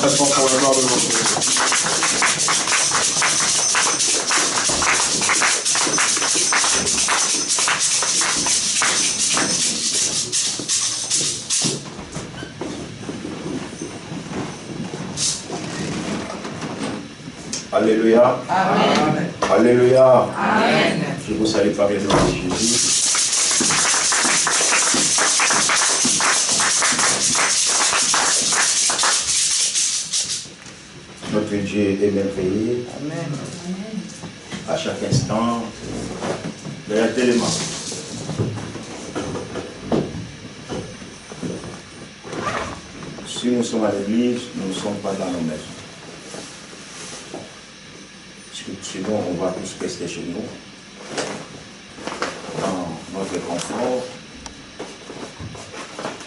l'acclamation pour la gloire de notre Dieu. Alléluia. Amen. Alléluia. Amen. Je vous salue par le nom de Jésus. Notre Dieu est merveilleux. Amen. À chaque instant, véritablement. Si nous sommes à l'église, nous ne sommes pas dans nos maisons. Sinon, on va tous rester chez nous, dans notre confort,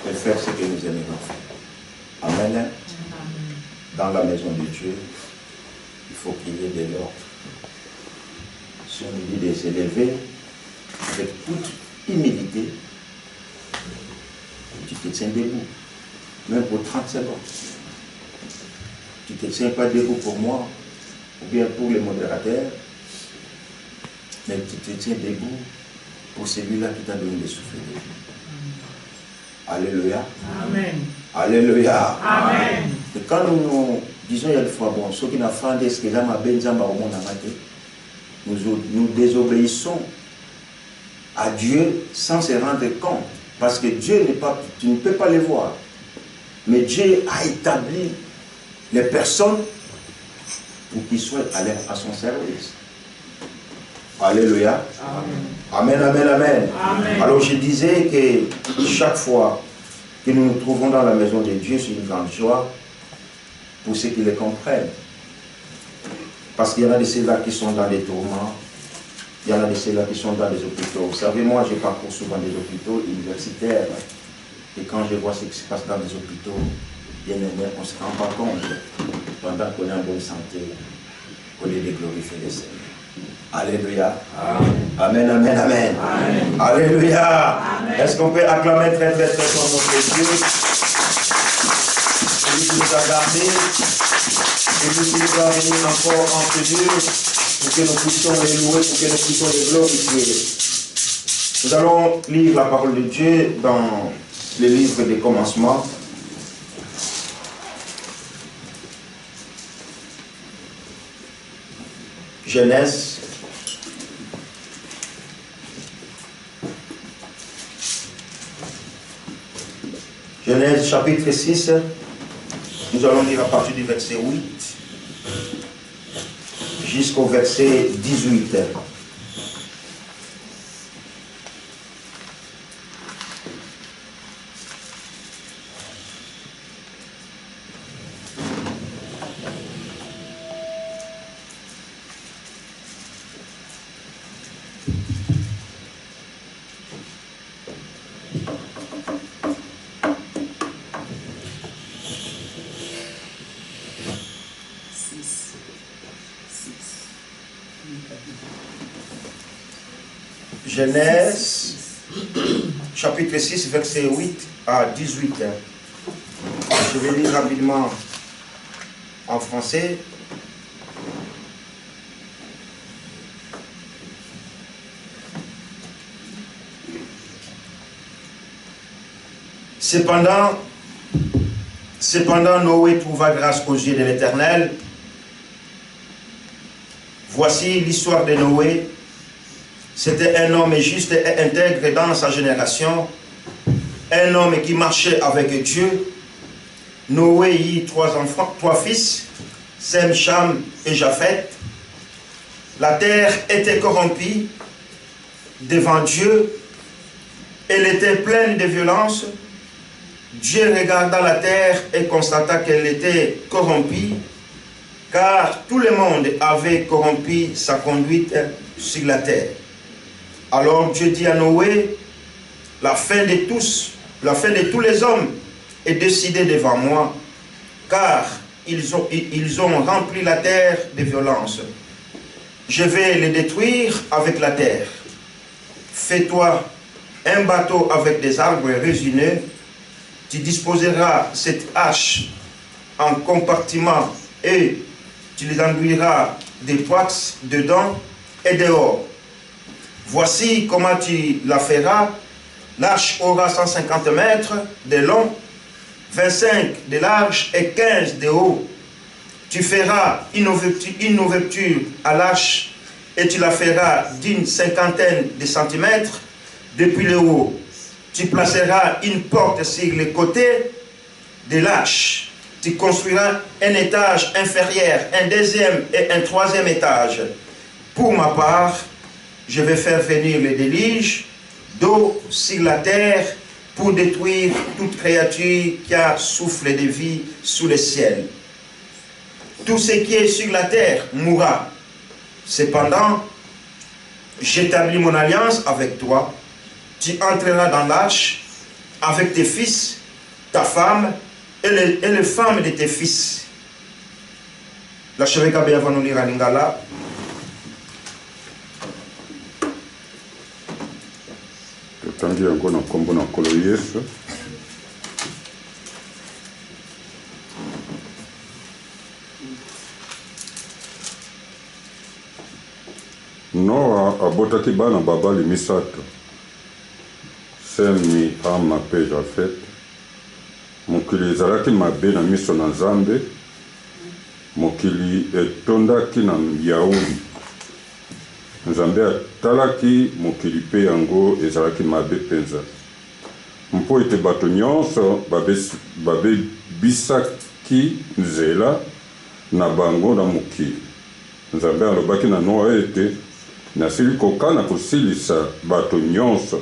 et faire ce que nous aimons faire. Amen. Dans la maison de Dieu, il faut qu'il y ait de l'ordre. Si on nous dit de s'élever avec toute humilité, tu te tiens debout, même pour 30 secondes. Tu ne te tiens pas debout pour moi, ou bien pour les modérateurs, mais tu te tiens debout pour celui-là qui t'a donné de souffler de vie. Alléluia. Amen. Alléluia. Amen. Et quand nous disons il y a une fois, bon, ceux qui n'ont pas fait ce que nous désobéissons à Dieu sans se rendre compte. Parce que Dieu n'est pas, tu ne peux pas le voir. Mais Dieu a établi les personnes pour qu'ils soient à son service. Alléluia. Amen, amen, amen, amen. Alors je disais que chaque fois que nous nous trouvons dans la maison de Dieu, c'est une grande joie pour ceux qui les comprennent. Parce qu'il y en a de ceux-là qui sont dans les tourments, il y en a de ceux-là qui sont dans les hôpitaux. Vous savez, moi je parcours souvent des hôpitaux universitaires. Et quand je vois ce qui se passe dans les hôpitaux, bien aimé, on ne se rend pas compte, pendant qu'on est en bonne santé, au lieu de glorifier le Seigneur. Alléluia. Amen, amen, amen. Amen. Alléluia. Est-ce qu'on peut acclamer très très très fort notre Dieu? Celui qui nous a gardés, celui qui nous a venus encore en Dieu, pour que nous puissions les louer, pour que nous puissions les glorifier. Nous allons lire la parole de Dieu dans le livre des commencements. Genèse. Genèse chapitre 6, nous allons lire à partir du verset 8 jusqu'au verset 18. Genèse, chapitre 6, verset 8 à 18. Je vais lire rapidement en français. Cependant, Noé trouva grâce aux yeux de l'Éternel. Voici l'histoire de Noé. C'était un homme juste et intègre dans sa génération, un homme qui marchait avec Dieu. Noé eut 3 enfants, 3 fils, Sem, Cham et Japheth. La terre était corrompue devant Dieu, elle était pleine de violence. Dieu regarda la terre et constata qu'elle était corrompue, car tout le monde avait corrompu sa conduite sur la terre. Alors Dieu dit à Noé, la fin de tous les hommes est décidée devant moi, car ils ont rempli la terre de violence. Je vais les détruire avec la terre. Fais-toi un bateau avec des arbres résineux. Tu disposeras cette hache en compartiments et tu les enduiras des poids dedans et dehors. Voici comment tu la feras. L'arche aura 150 mètres de long, 25 de large et 15 de haut. Tu feras une ouverture à l'arche et tu la feras d'une cinquantaine de centimètres depuis le haut. Tu placeras une porte sur le côté de l'arche. Tu construiras un étage inférieur, un deuxième et un troisième étage. Pour ma part, je vais faire venir le déluge d'eau sur la terre pour détruire toute créature qui a souffle de vie sous le ciel. Tout ce qui est sur la terre mourra. Cependant, j'établis mon alliance avec toi. Tu entreras dans l'arche avec tes fils, ta femme et les femmes de tes fils. L'archevêque va nous lire à Lingala. Tangi yango na kombo na kolo Yesu. Noa abotaki bana babali misato. Semi, Ama mpe Jafet. Mokili ezalaki mabe na miso na Nzambe. Mokili etondaki na yauli. Nzambe atalaki mokili pe yango ezalaki mabe penza. Mpo ete bato nyonso babebisaki nzela na bango na mokili. Nzambe alobaki na Noa ete nasili kokana kosilisa bato nyonso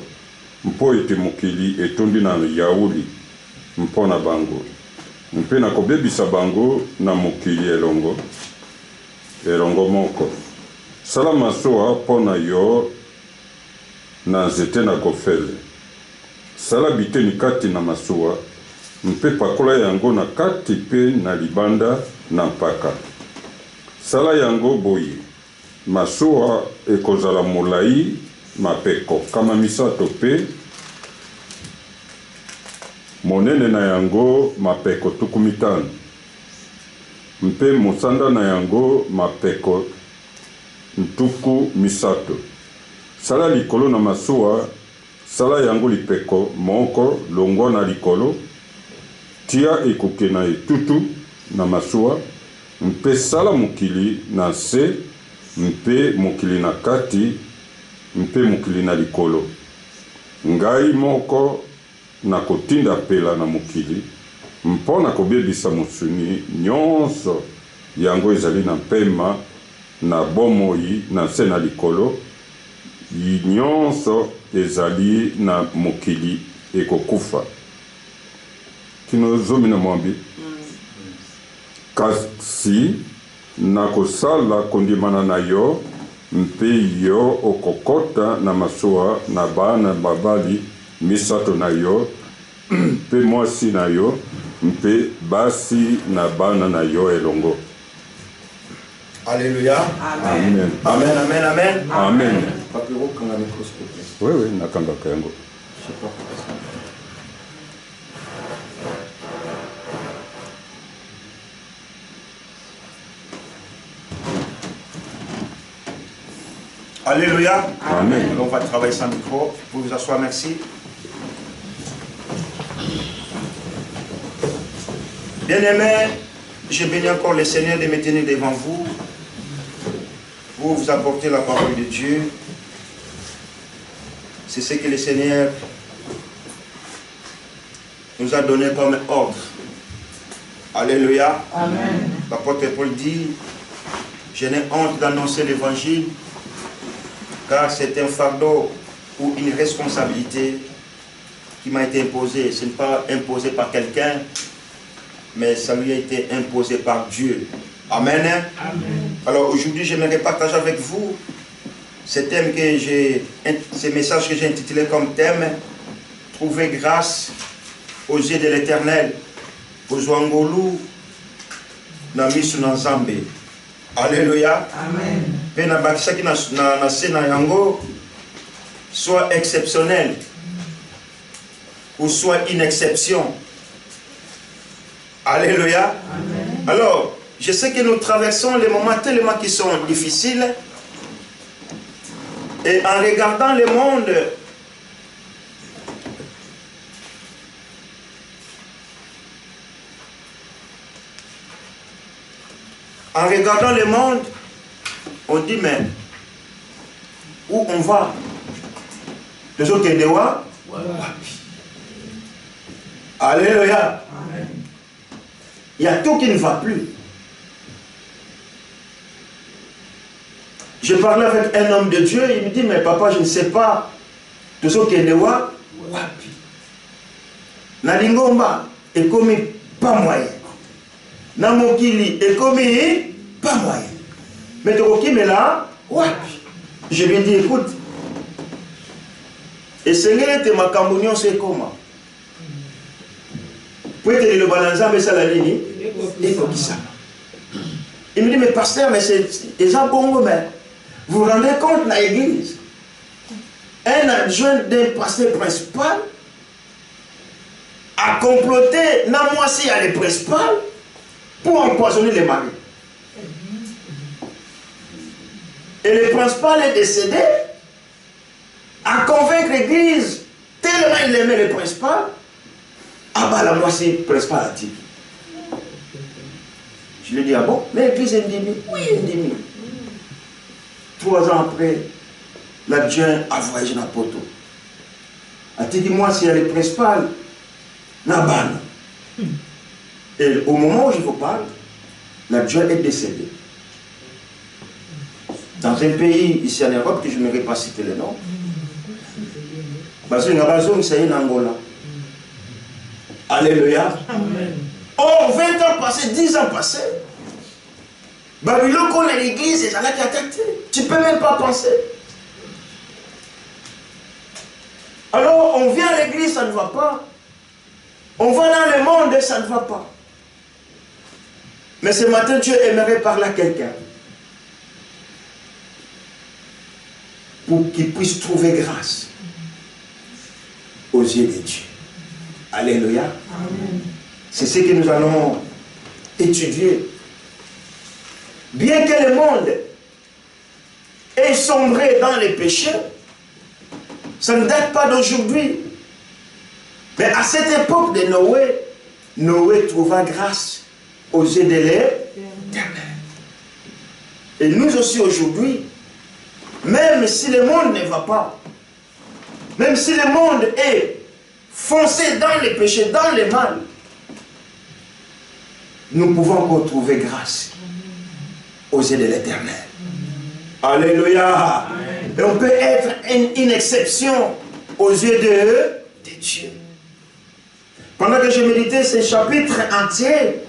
mpo ete mokili etondi na yauli mpo na bango. Mpe na kobebisa bango na mokili elongo moko. Sala masuwa mpo na yo na nzete na gofele. Sala biteni kati na masuwa, mpe pakola yango na kati pe na libanda na mpaka. Sala yango boye, masuwa ekozala molai mapeko kama misato pe, monene na yango mapeko 15. Mpe mosanda na yango mapeko ntuku misato. Sala likolo na masuwa, sala yango lipeko moko longwa na likolo, tia ekuke na etutu na masuwa, mpe sala mokili na se, mpe mokili na kati, mpe mokili na likolo. Ngai moko na kotinda pela na mokili, mpo na kobebisa mosuni nyonso yango ezali na pema, na bomoi na se na likolo, nyonso ezali na mokili ekokufa. Kino zomi na mwambi. Kasi na kosala kondimana na yo, mpe yo okokota na masuwa na bana babali misato na yo, mpe mwasi na yo, mpe basi na bana na yo elongo. Alléluia. Amen. Amen, amen, amen. Amen. Papiro, quand la micro, s'il te plaît. Oui, nakanga kayango. Je sais pas pourquoi ça. Alléluia. Amen. Alors, on va travailler sans micro. Vous vous asseoir, merci. Bien-aimés, je bénis encore le Seigneur de me tenir devant vous. Vous apportez la parole de Dieu. C'est ce que le Seigneur nous a donné comme ordre. Alléluia. Amen. L'apôtre Paul dit, je n'ai honte d'annoncer l'évangile, car c'est un fardeau ou une responsabilité qui m'a été imposée. Ce n'est pas imposé par quelqu'un, mais ça lui a été imposé par Dieu. Amen. Amen. Alors aujourd'hui, j'aimerais partager avec vous ce message que j'ai intitulé comme thème « Trouver grâce aux yeux de l'Éternel, aux Zouangolu, na misu na Nzambe. » Alléluia. Amen. Pe na bakisaki na sena yango soit exceptionnel ou soit une exception. Alléluia. Amen. Alors, je sais que nous traversons les moments tellement qui sont difficiles. Et en regardant le monde, on dit, mais où on va? Les autres qui sont Alléluia. Amen. Il y a tout qui ne va plus. Je parlais avec un homme de Dieu, il me dit, mais papa, je ne sais pas. Tout ce qui est de wa, wapi. Nalingomba, et comme pas moyen. Namokili, et comme pas moyen. Mais tu vois, mais là, wapi. Je lui ai dit, écoute, et Seigneur, ma cambonion, c'est comment? Pour être le balançant, mais ça la ligne, il faut qu'il ça. Il me dit, mais pasteur, mais c'est déjà bon, mais. Vous vous rendez compte, dans l'église, un adjoint d'un pasteur principal a comploté, non moi si il y a le principal, pour empoisonner les maris. Et le principal est décédé, à convaincre l'église, tellement il aimait le principal, ah bah la moi si le principal a dit. Je lui ai dit, ah bon, mais l'église est endémique. Oui, endémique. 3 ans après, l'adjoint a voyagé dans le poteau. A dit, moi, s'il y a le principal, Naban. Et au moment où je vous parle, l'adjoint est décédé. Dans un pays ici en Europe, que je n'aimerais pas citer le nom, parce que c'est en Angola. Alléluia. Amen. Or, 20 ans passés, 10 ans passés, Babylone, qu'on a l'église, c'est là qui a tête. Tu ne peux même pas penser. Alors, on vient à l'église, ça ne va pas. On va dans le monde, ça ne va pas. Mais ce matin, Dieu aimerait parler à quelqu'un. Pour qu'il puisse trouver grâce aux yeux de Dieu. Alléluia. C'est ce que nous allons étudier. Bien que le monde ait sombré dans les péchés, ça ne date pas d'aujourd'hui. Mais à cette époque de Noé, Noé trouva grâce aux yeux de l'Éternel. Et nous aussi aujourd'hui, même si le monde ne va pas, même si le monde est foncé dans les péchés, dans le mal, nous pouvons encore trouver grâce aux yeux de l'Éternel. Alléluia. Amen. Et on peut être une exception aux yeux de Dieu. Pendant que je méditais ce chapitre entier,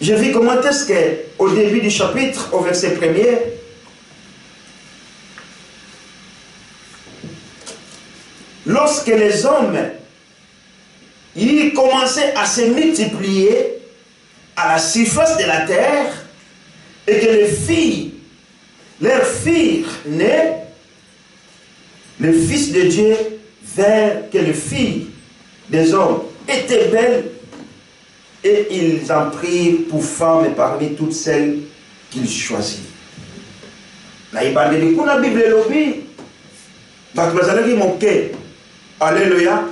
j'ai vu comment est-ce qu'au début du chapitre, au verset 1er, lorsque les hommes ils commençaient à se multiplier à la surface de la terre, et que les filles, leurs filles nées, le Fils de Dieu vers que les filles des hommes étaient belles, et ils en prirent pour femmes parmi toutes celles qu'ils choisirent. Là, il parle de la Bible et l'objet. Alléluia.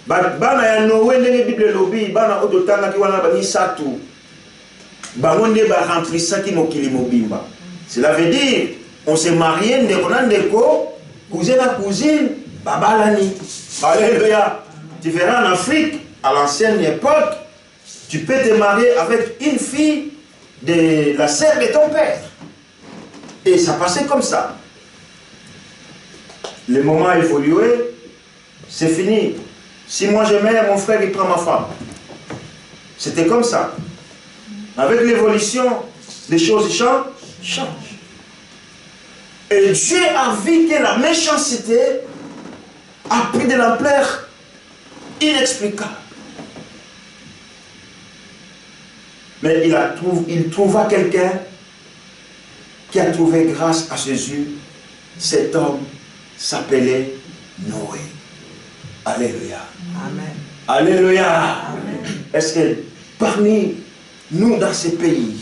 Bana ya Noé ndenge Bible lobi bana odotanga ki wana bani satu bangonde ba remplissaki mokili mobimba. Cela veut dire on s'est marié ndeko cousin à cousine babalani. Alléluia. Tu verras en Afrique à l'ancienne époque, tu peux te marier avec une fille de la sœur de ton père. Et ça passait comme ça. Le moment a évolué, c'est fini. Si moi je meurs, mon frère il prend ma femme. C'était comme ça. Avec l'évolution, les choses changent. Et Dieu a vu que la méchanceté a pris de l'ampleur inexplicable. Mais il trouva quelqu'un qui a trouvé grâce à ses yeux. Cet homme s'appelait Noé. Alléluia. Amen. Alléluia. Est-ce que parmi nous dans ces pays,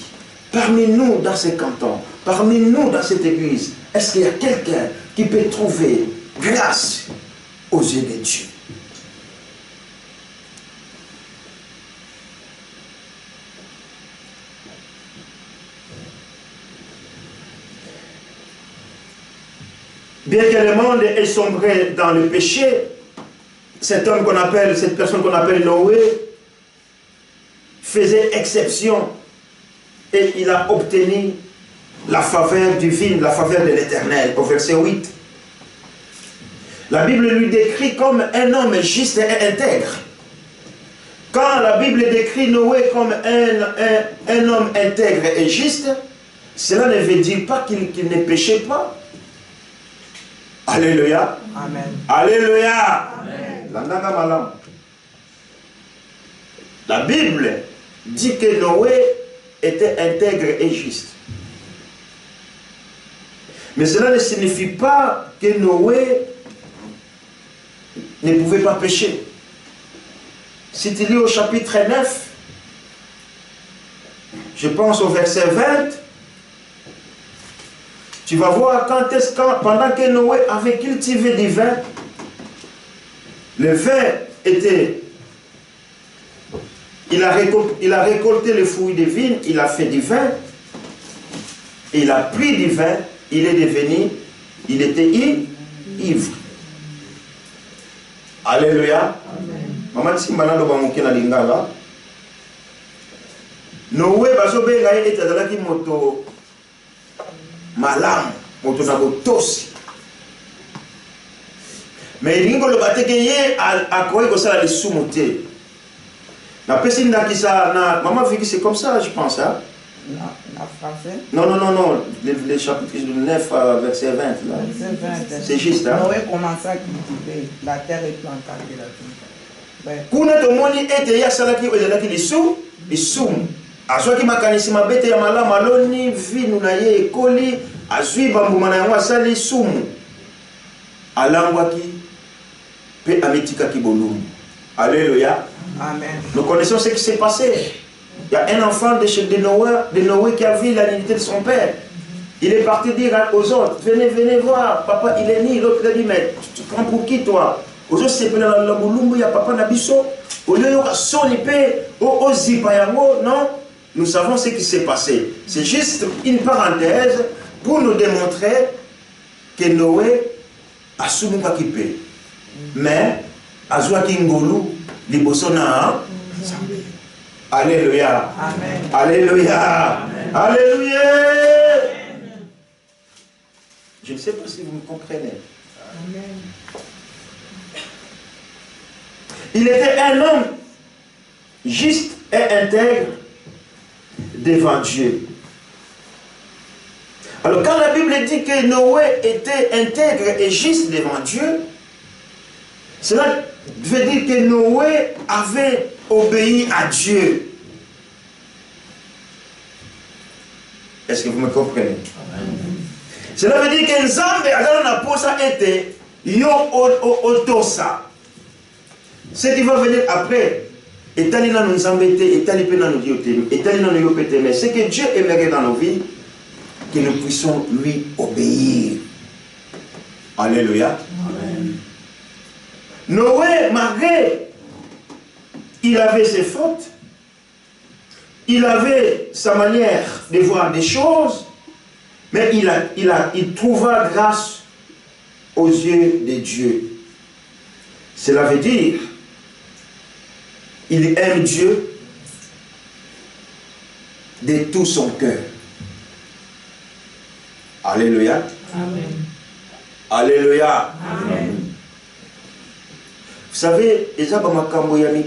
parmi nous dans ces cantons, parmi nous dans cette église, est-ce qu'il y a quelqu'un qui peut trouver grâce aux yeux de Dieu? Bien que le monde ait sombré dans le péché, cette personne qu'on appelle Noé faisait exception et il a obtenu la faveur divine, la faveur de l'Éternel, au verset 8. La Bible lui décrit comme un homme juste et intègre. Quand la Bible décrit Noé comme un homme intègre et juste, cela ne veut dire pas qu'il ne péchait pas. Alléluia. Amen. Alléluia. Amen. La Bible dit que Noé était intègre et juste. Mais cela ne signifie pas que Noé ne pouvait pas pécher. Si tu lis au chapitre 9, je pense au verset 20, tu vas voir pendant que Noé avait cultivé du vin, le vin était... Il a récolté le fruit des vignes, il a fait du vin, il a pris du vin, il était ivre. Alléluia. Maman Simbana do bamukena lingala. Noé bazobenga ye etazalaki moto malamu, moto na botosi. Mais il ngolo bateke ye akoyi kosala lisumu te. La personne qui ça, maman Vicky, c'est comme ça, je pense. Hein? La français? Non. Le chapitre 9, verset 20. C'est juste. Hein? Noé commença à cultiver, la terre est plantée de la terre. Kuna tomoni ete ya salaki ozelaki lisumu. Azwaki makanisi mabete ya malamu aloni vinu na ye ekoli azwi bambuma na yango asali lisumu. Alangwaki pe ametikaki bolumu. Alléluia. Amen. Nous connaissons ce qui s'est passé. Il y a un enfant de Noé qui a vu la dignité de son père. Il est parti dire aux autres, venez voir, papa il est né. L'autre il a dit, mais tu prends pour qui toi? Aux autres c'est la il y a papa Nabiso. Au lieu de son épée, au zipayango, non. Nous savons ce qui s'est passé. C'est juste une parenthèse pour nous démontrer que Noé a souvent pas quitté. Mais, a joué Ngolu. Alléluia. Amen. Alléluia. Amen. Alléluia. Je ne sais pas si vous me comprenez. Amen. Il était un homme juste et intègre devant Dieu. Alors quand la Bible dit que Noé était intègre et juste devant Dieu, cela veut dire que Noé avait obéi à Dieu. Est-ce que vous me comprenez? Amen. Cela veut dire que Nzambe a posa été yo otosa. Ce qui va venir après, etali na Nzambe te, etali pe na Dieu te, etali na yo pete, mais ce que Dieu aimerait dans nos vies, que nous puissions lui obéir. Alléluia. Amen. Noé, malgré, il avait ses fautes, il avait sa manière de voir des choses, mais il trouva grâce aux yeux de Dieu. Cela veut dire, il aime Dieu de tout son cœur. Alléluia. Amen. Alléluia. Amen. Vous savez, il y a des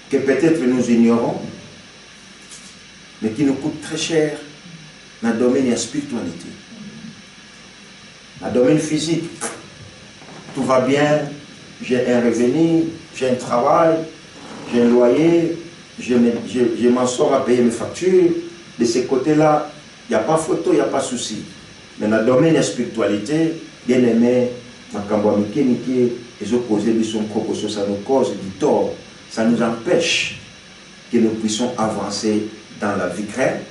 que peut-être nous ignorons, mais qui nous coûtent très cher dans le domaine de la spiritualité. Dans le domaine physique, tout va bien, j'ai un revenu, j'ai un travail, j'ai un loyer, je m'en sors à payer mes factures. De ce côté-là, il n'y a pas photo, il n'y a pas souci. Mais dans le domaine de la spiritualité, bien aimé, ils ont causé son propre, ça nous cause du tort, ça nous empêche que nous puissions avancer dans la vie chrétienne.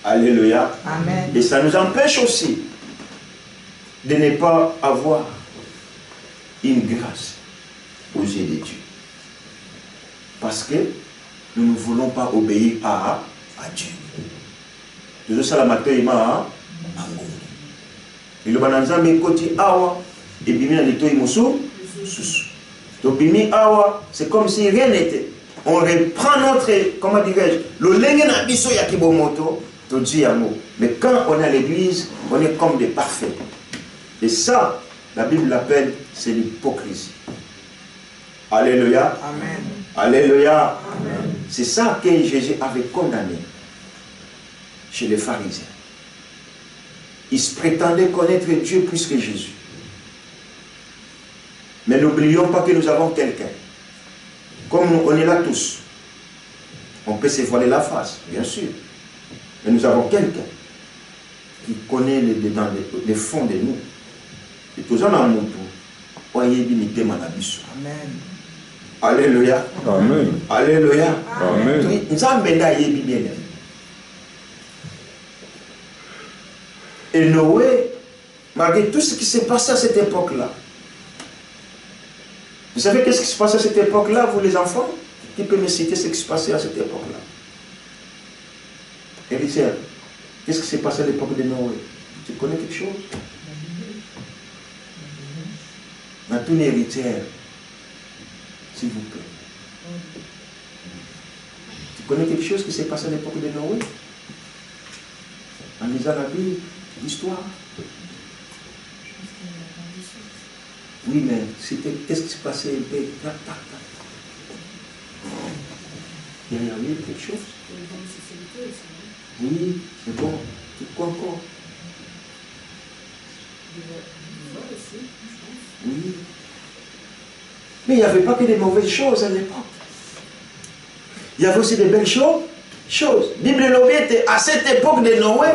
Alléluia. Amen. Et ça nous empêche aussi de ne pas avoir une grâce aux yeux de Dieu. Parce que nous ne voulons pas obéir à Dieu. Nous sommes la matin à le bananzambe koti awa et bimi na litoyi musu susu. Donc bimi awa, c'est comme si rien n'était. On reprend notre, comment dirais-je, le lenge na biso ya kibomoto, to dit amour. Mais quand on est à l'église, on est comme des parfaits. Et ça, la Bible l'appelle, c'est l'hypocrisie. Alléluia. Amen. Alléluia. Amen. C'est ça que Jésus avait condamné chez les pharisiens. Ils se prétendaient connaître Dieu plus que Jésus. Mais n'oublions pas que nous avons quelqu'un. Comme on est là tous, on peut se voiler la face, bien sûr. Mais nous avons quelqu'un qui connaît les fonds de nous. Et tous en amour, on y est Amen. Alléluia. Amen. Alléluia. Amen. Nous avons bien. Et Noé, malgré tout ce qui s'est passé à cette époque-là, vous savez qu'est-ce qui se passait à cette époque-là, vous les enfants? Qui peut me citer ce qui se passait à cette époque-là? Héritière, qu'est-ce qui s'est passé à l'époque de Noé? Tu connais quelque chose? Dans tous les héritières, s'il vous plaît. Tu connais quelque chose qui s'est passé à l'époque de Noé? En lisant la Bible, l'histoire. Oui, mais c'était qu'est-ce qui s'est passé? Il y a eu quelque chose? Oui, c'est bon. Quoi encore? Oui. Mais il n'y avait pas que des mauvaises choses à l'époque. Il y avait aussi des belles choses. Bible était à cette époque de Noé,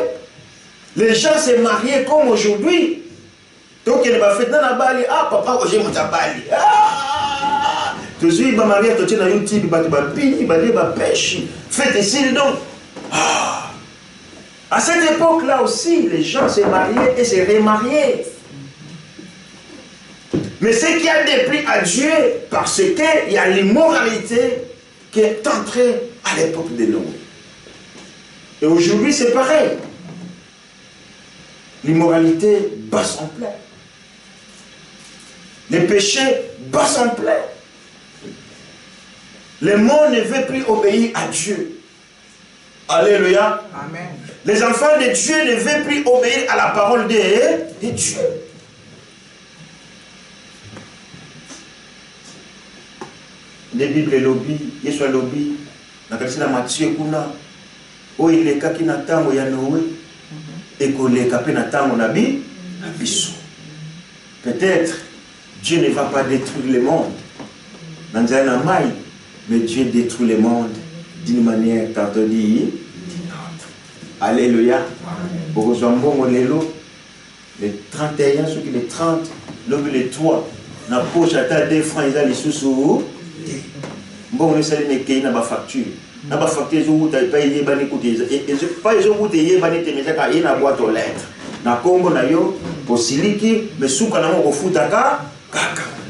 les gens se mariaient comme aujourd'hui. Donc il va faire dans la balle. Ah papa, j'ai mon tabali. Ah, tu suis ma mariée, tu es YouTube, tu vas pini, tu vas pêche. Faites ici donc. Ah. À cette époque-là aussi, les gens se mariaient et se remariaient. Mais ce qui a déplu à Dieu, parce qu'il y a l'immoralité qui est entrée à l'époque de Noé. Et aujourd'hui, c'est pareil. L'immoralité bat son plein. Les péchés bat son plein. Le monde ne veut plus obéir à Dieu. Alléluia. Amen. Les enfants de Dieu ne veulent plus obéir à la parole de Dieu. Les Bibles lobby, Yesu lobby, na kanisa na Matthieu kuna, o ileka kina tango ya Noé, et koleka pe na tango na biso. Peut-être Dieu ne va pas détruire le monde. Dans un maille, mais Dieu détruit le monde d'une manière tantôt dit. Alléluia. Pour que les 31, ceux qui les 30, les 3, na poche à ta 2 francs, ils ont les sous-sous. Bon, on sait qu'il y a une facture. Na ba facture zo uta paye bani kuteza. Et pas ils ont uté bani temeza ka ina boîte aux lettres. Na Congo na yo posiliki mais suka na mo futa kaka.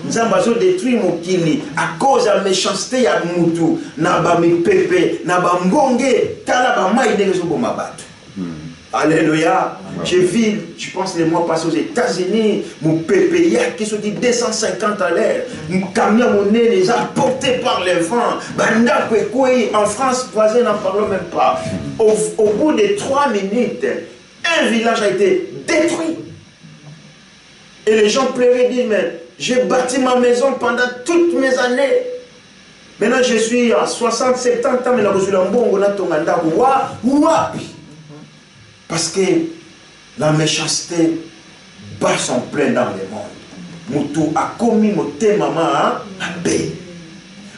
Nzamba zo détruire mokili à cause de la méchanceté ya mutu na ba mipepe na ba mbonge tala ba mai ndenge zo boma bato. Alléluia. J'ai vu, je pense les mois passés aux États-Unis, mon PPA qui se dit 250 à l'heure, mon camion monnaie les a portés par le vent. En France, voisin n'en parlons même pas. Au bout de 3 minutes, un village a été détruit. Et les gens pleuraient, disent, mais j'ai bâti ma maison pendant toutes mes années. Maintenant je suis à 60, 70 ans, mais là je suis en bon, on a ton anda. Parce que la méchanceté bat son plein dans le monde. Mutu a commis moté maman à paix.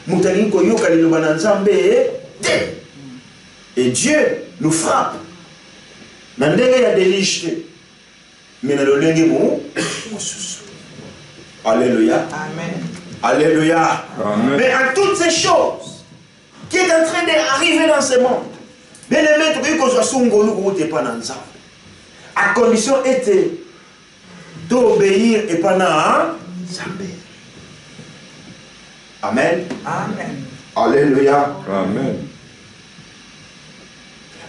Mutali koyoka le bananzambe et Dieu nous frappe. Nandenge ya délichte. Mais na lolenge mo. Alléluia. Amen. Alléluia. Amen. Mais à toutes ces choses qui est en train d'arriver dans ce monde, bien aimé, tu veux que je sois à condition était d'obéir et pas dans Zambé. Amen. Amen. Alléluia. Amen.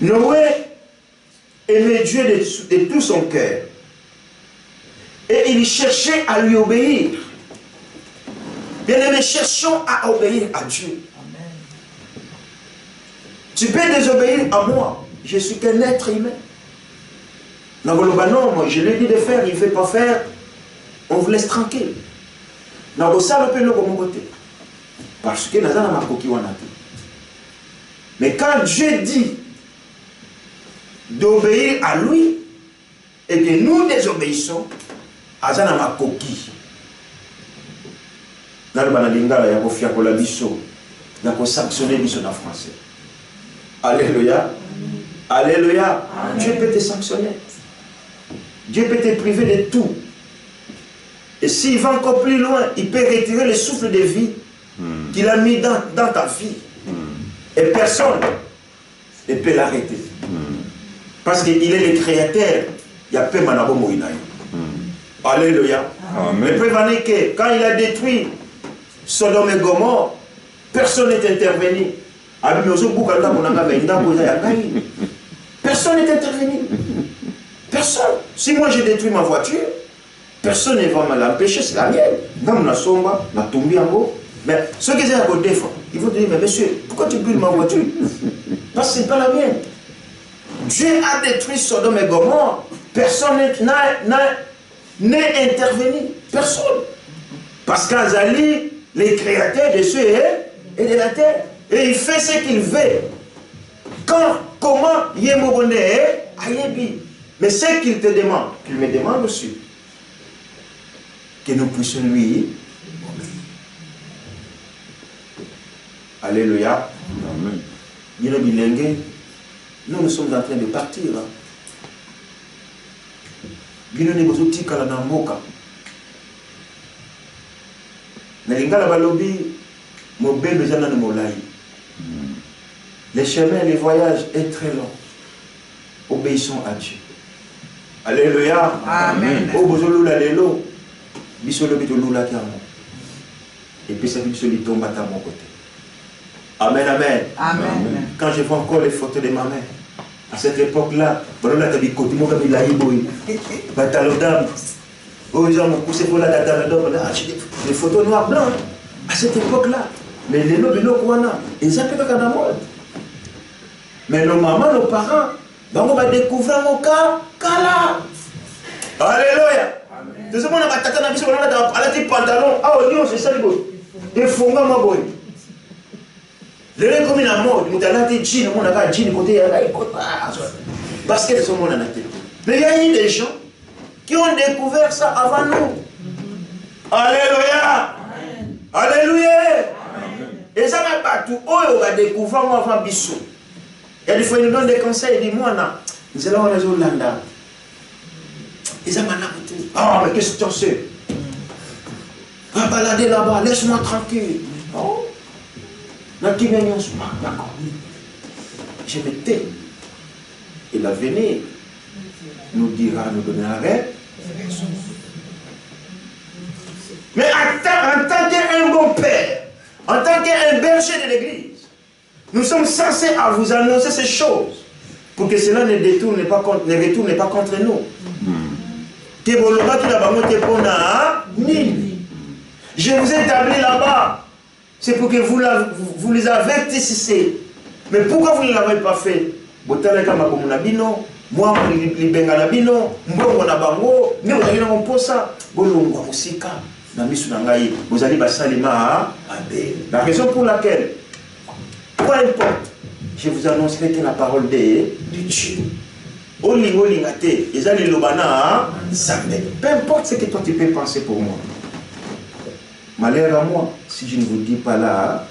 Noé aimait Dieu de tout son cœur. Et il cherchait à lui obéir. Bien-aimés, cherchons à obéir à Dieu. Amen. Tu peux désobéir à moi. Je suis qu'un être humain. Non, moi, je lui ai dit de faire, il ne veut pas faire. On vous laisse tranquille. Non, ça, le peu mon côté. Parce que nous avons ma coquille. Mais quand Dieu dit d'obéir à lui et que nous désobéissons, azana ma coquille. Dans le banalingala, il y a un fiacola biso, il y a un sanctionner biso en français. Alléluia. Alléluia. Dieu peut te sanctionner. Dieu peut te priver de tout. Et s'il va encore plus loin, il peut retirer le souffle de vie qu'il a mis dans ta vie. Et personne ne peut l'arrêter. Parce qu'il est le créateur. Il y a peu de manabo moïnaï. Alléluia. Amen. Le prévenez que quand il a détruit Sodome et Gomorrhe, personne n'est intervenu. Personne n'est intervenu. Personne. Si moi j'ai détruit ma voiture, personne ne va me l'empêcher, c'est la mienne. Mais ceux qui sont à côté, ils vont te dire, mais monsieur, pourquoi tu brûles ma voiture? Parce que ce n'est pas la mienne. Dieu a détruit Sodome et Gomorrhe. Personne n'est intervenu. Personne. Parce qu'Azali, les créateurs de cieux et de la terre. Et il fait ce qu'il veut. Quand, comment, Yemobonde est, Ayebi. Mais ce qu'il te demande, qu'il me demande aussi, que nous puissions lui obéir. Alléluia. Amen. Nous sommes en train de partir. Bino ne bozuti kala na mboka. Na lingala balobi mobembe zana na molai. Les chemins, les voyages est très long. Obéissons à Dieu. Alléluia. Amen. Oh bozolula lelo. Bisolo bitolula kiamo. Et puis ça bisoli tombe à mon côté. Amen, amen. Amen. Quand je vois encore les photos de ma mère, à cette époque-là, les photos noir blanc. À cette époque-là, mais les lobes, ils appellent pas dans mode. Mais nos mamans, nos parents, on va découvrir mon cas, là. Alléluia. Tout ce monde a attaqué dans le pantalon. Ah, c'est ça le beau. Des fonds, ma boy. Le rêve comme une mode, il y a des jeans, on a des jeans côté, parce qu'ils sont mon anaté. Mais il y a eu des gens qui ont découvert ça avant nous. Alléluia. Alléluia. Et ça n'a pas tout. Oh, on va découvrir avant Bissou. Il y a des fois, ils nous donnent des conseils, ils disent, moi, nous allons à Zolanda. Ils ont tout. Ah, mais qu'est-ce que tu sais? Va balader là-bas, laisse-moi tranquille. Oh. D'accord. Je me tais. Et l'avenir nous dira, nous donnera raison. Mais en tant qu'un bon père, en tant qu'un berger de l'église, nous sommes censés à vous annoncer ces choses pour que cela ne retourne pas contre nous. Je vous ai établi là-bas. C'est pour que vous les avertissez. Mais pourquoi vous ne l'avez pas fait? Moi, je la raison pour laquelle, peu importe, je vous annoncerai que la parole de Dieu. Peu importe ce que toi tu peux penser pour moi. Malheur à moi si je ne vous dis pas là.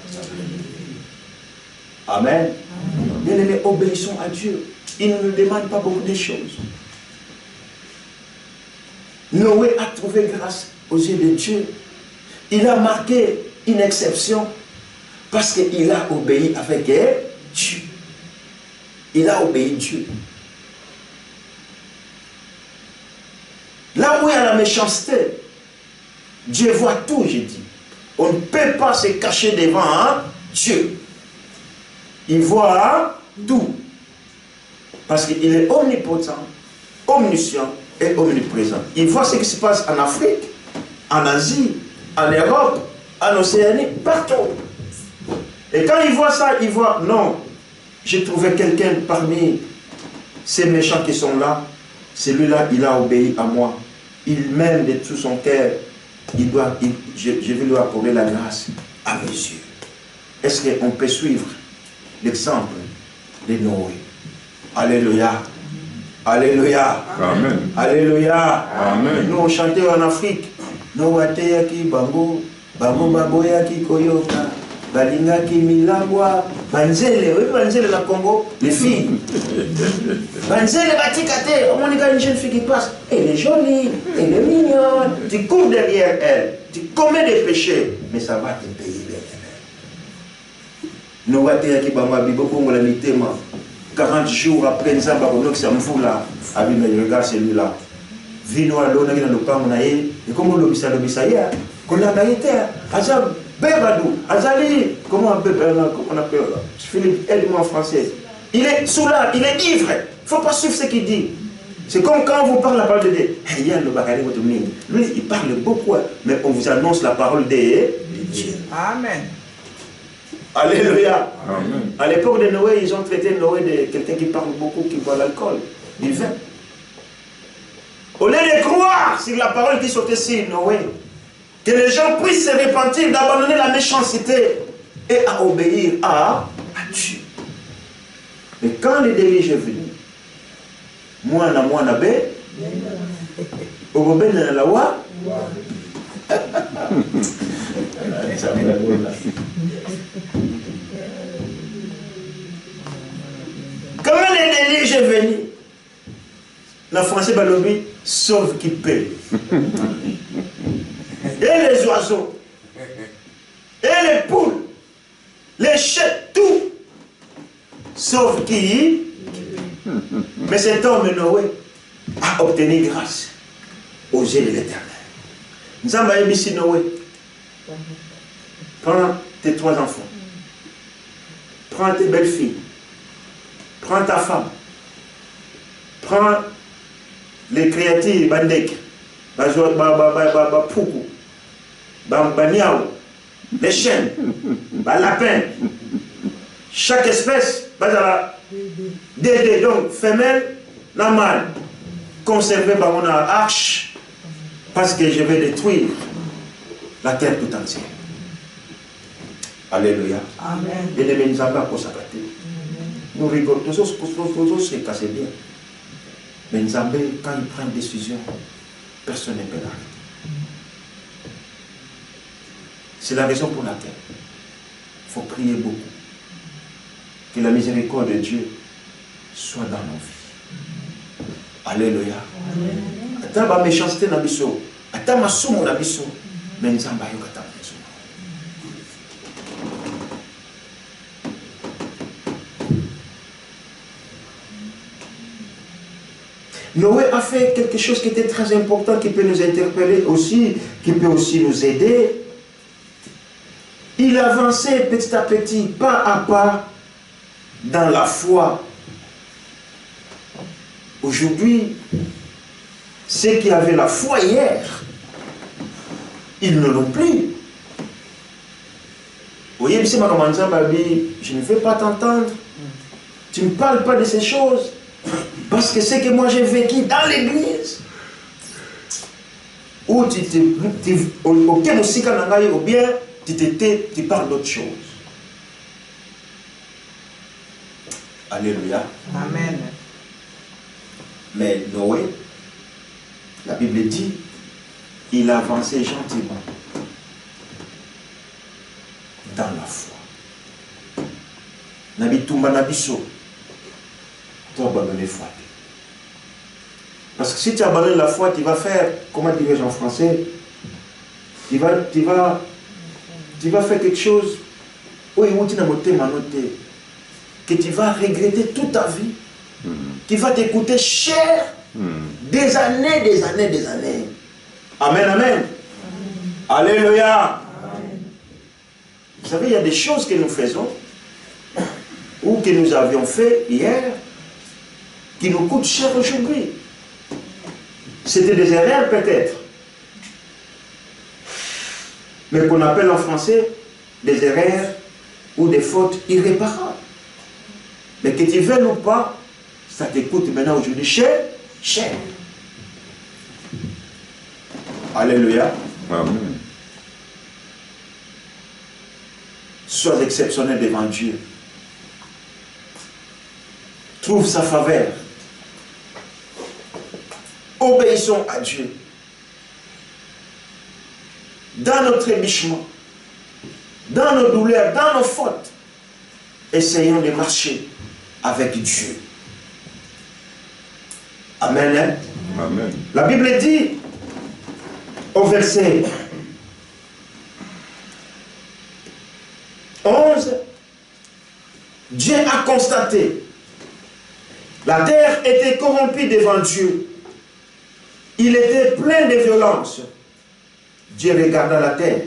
Amen. Bien aimés, obéissons à Dieu. Il ne nous demande pas beaucoup de choses. Noé a trouvé grâce aux yeux de Dieu. Il a marqué une exception parce qu'il a obéi avec Dieu. Il a obéi Dieu. Là où il y a la méchanceté, Dieu voit tout, j'ai dit. On ne peut pas se cacher devant Dieu. Il voit tout. Parce qu'il est omnipotent, omniscient et omniprésent. Il voit ce qui se passe en Afrique, en Asie, en Europe, en Océanie, partout. Et quand il voit ça, il voit, non, j'ai trouvé quelqu'un parmi ces méchants qui sont là. Celui-là, il a obéi à moi. Il m'aime de tout son cœur. Je vais lui accorder la grâce à mes yeux. Est-ce qu'on peut suivre l'exemple de Noé? Alléluia. Alléluia. Amen. Alléluia. Amen. Nous on chantait en Afrique. Noé ki bango, bango baboya ki koyoka, balinga ki milabwa, banzele, oui banzele la Congo, les filles. Banzele batikate, on a une jeune fille qui passe, elle est jolie, elle est mignonne, tu cours derrière elle, tu commets des péchés, mais ça va te payer bien. Noé ki bango bibo kongo la mitema. 40 jours après, nous avons ça me fout là. Regarde celui-là. Vino à l'eau, nous avons et comment l'obisa ya qu'on a gaïté. Azab, Bebadou, Azali, comment on appelle Philippe, aide-moi en français. Il est sous là, il est ivre. Il ne faut pas suivre ce qu'il dit. C'est comme quand on vous parle la parole de Dieu. Lui, il parle beaucoup, mais on vous annonce la parole de Dieu. Amen. Alléluia. Amen. À l'époque de Noé, ils ont traité Noé de quelqu'un qui parle beaucoup, qui boit l'alcool, du vin. Au lieu de croire sur la parole qui sortait sur Noé, que les gens puissent se repentir, d'abandonner la méchanceté et à obéir à Dieu. Mais quand le déluge est venu, moi, quand le déluge est venu, la français balobi sauve qui paie. Et les oiseaux, et les poules, les chèvres, tout, sauf qui. Mais cet homme Noé a obtenu grâce aux yeux de l'Éternel. Nous avons ici Noé. Prends tes 3 enfants. Prends tes belles filles. Prends ta femme. Prends les créatures, bandek, poukou, baniao, les chiens, lapins. Chaque espèce, dédé, donc femelle, la mâle, conservé par mon arche, parce que je vais détruire la terre tout entière. Alléluia. Amen. Et les nous avons consacré. Nous rigolons, tous se casser bien. Mais Nzambé, quand il prend une décision, personne ne peut l'arrêter. C'est la raison pour laquelle il faut prier beaucoup. Que la miséricorde de Dieu soit dans nos vies. Alléluia. Attends ma méchanceté na biso. Attends ma soumo na biso. Mais Nzamba yo kata biso. Noé a fait quelque chose qui était très important, qui peut nous interpeller aussi, qui peut aussi nous aider. Il avançait petit à petit, pas à pas, dans la foi. Aujourd'hui, ceux qui avaient la foi hier, ils ne l'ont plus. Vous voyez, je ne veux pas t'entendre. Tu ne me parles pas de ces choses. Parce que c'est que moi j'ai vécu dans l'église. Ou ou bien tu parles d'autre chose. Alléluia. Amen. Mais Noé, la Bible dit, il avançait gentiment dans la foi. Nabitumba nabiso, tu abandonnes la foi. Parce que si tu abandonnes la foi, tu vas faire, comment dirais-je en français, tu vas faire quelque chose que tu vas regretter toute ta vie, qui va te coûter cher des années, des années, des années. Amen, amen. Alléluia. Vous savez, il y a des choses que nous faisons ou que nous avions fait hier qui nous coûtent cher aujourd'hui. C'était des erreurs peut-être, mais qu'on appelle en français des erreurs ou des fautes irréparables. Mais que tu veuilles ou pas, ça te coûte maintenant aujourd'hui cher, cher. Alléluia. Amen. Sois exceptionnel devant Dieu. Trouve sa faveur. Obéissons à Dieu. Dans nos trébuchements, dans nos douleurs, dans nos fautes, essayons de marcher avec Dieu. Amen. Hein? Amen. La Bible dit au verset 11, Dieu a constaté, la terre était corrompue devant Dieu. Il était plein de violence. Dieu regarda la terre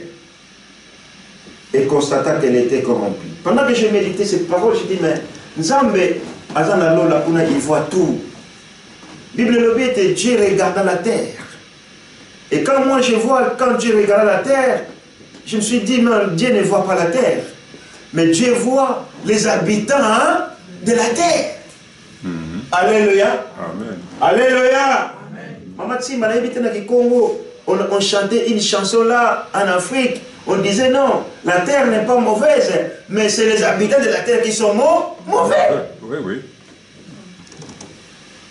et constata qu'elle était corrompue. Pendant que je méditais cette parole, je dis, mais Nzambe, il voit tout. Bible lobby était Dieu regarda la terre. Et quand moi je vois, quand Dieu regarda la terre, je me suis dit, non, Dieu ne voit pas la terre. Mais Dieu voit les habitants de la terre. Alléluia. Amen. Alléluia. Maman Tsima, on chantait une chanson là en Afrique. On disait non, la terre n'est pas mauvaise, mais c'est les habitants de la terre qui sont mauvais. Oui, oui.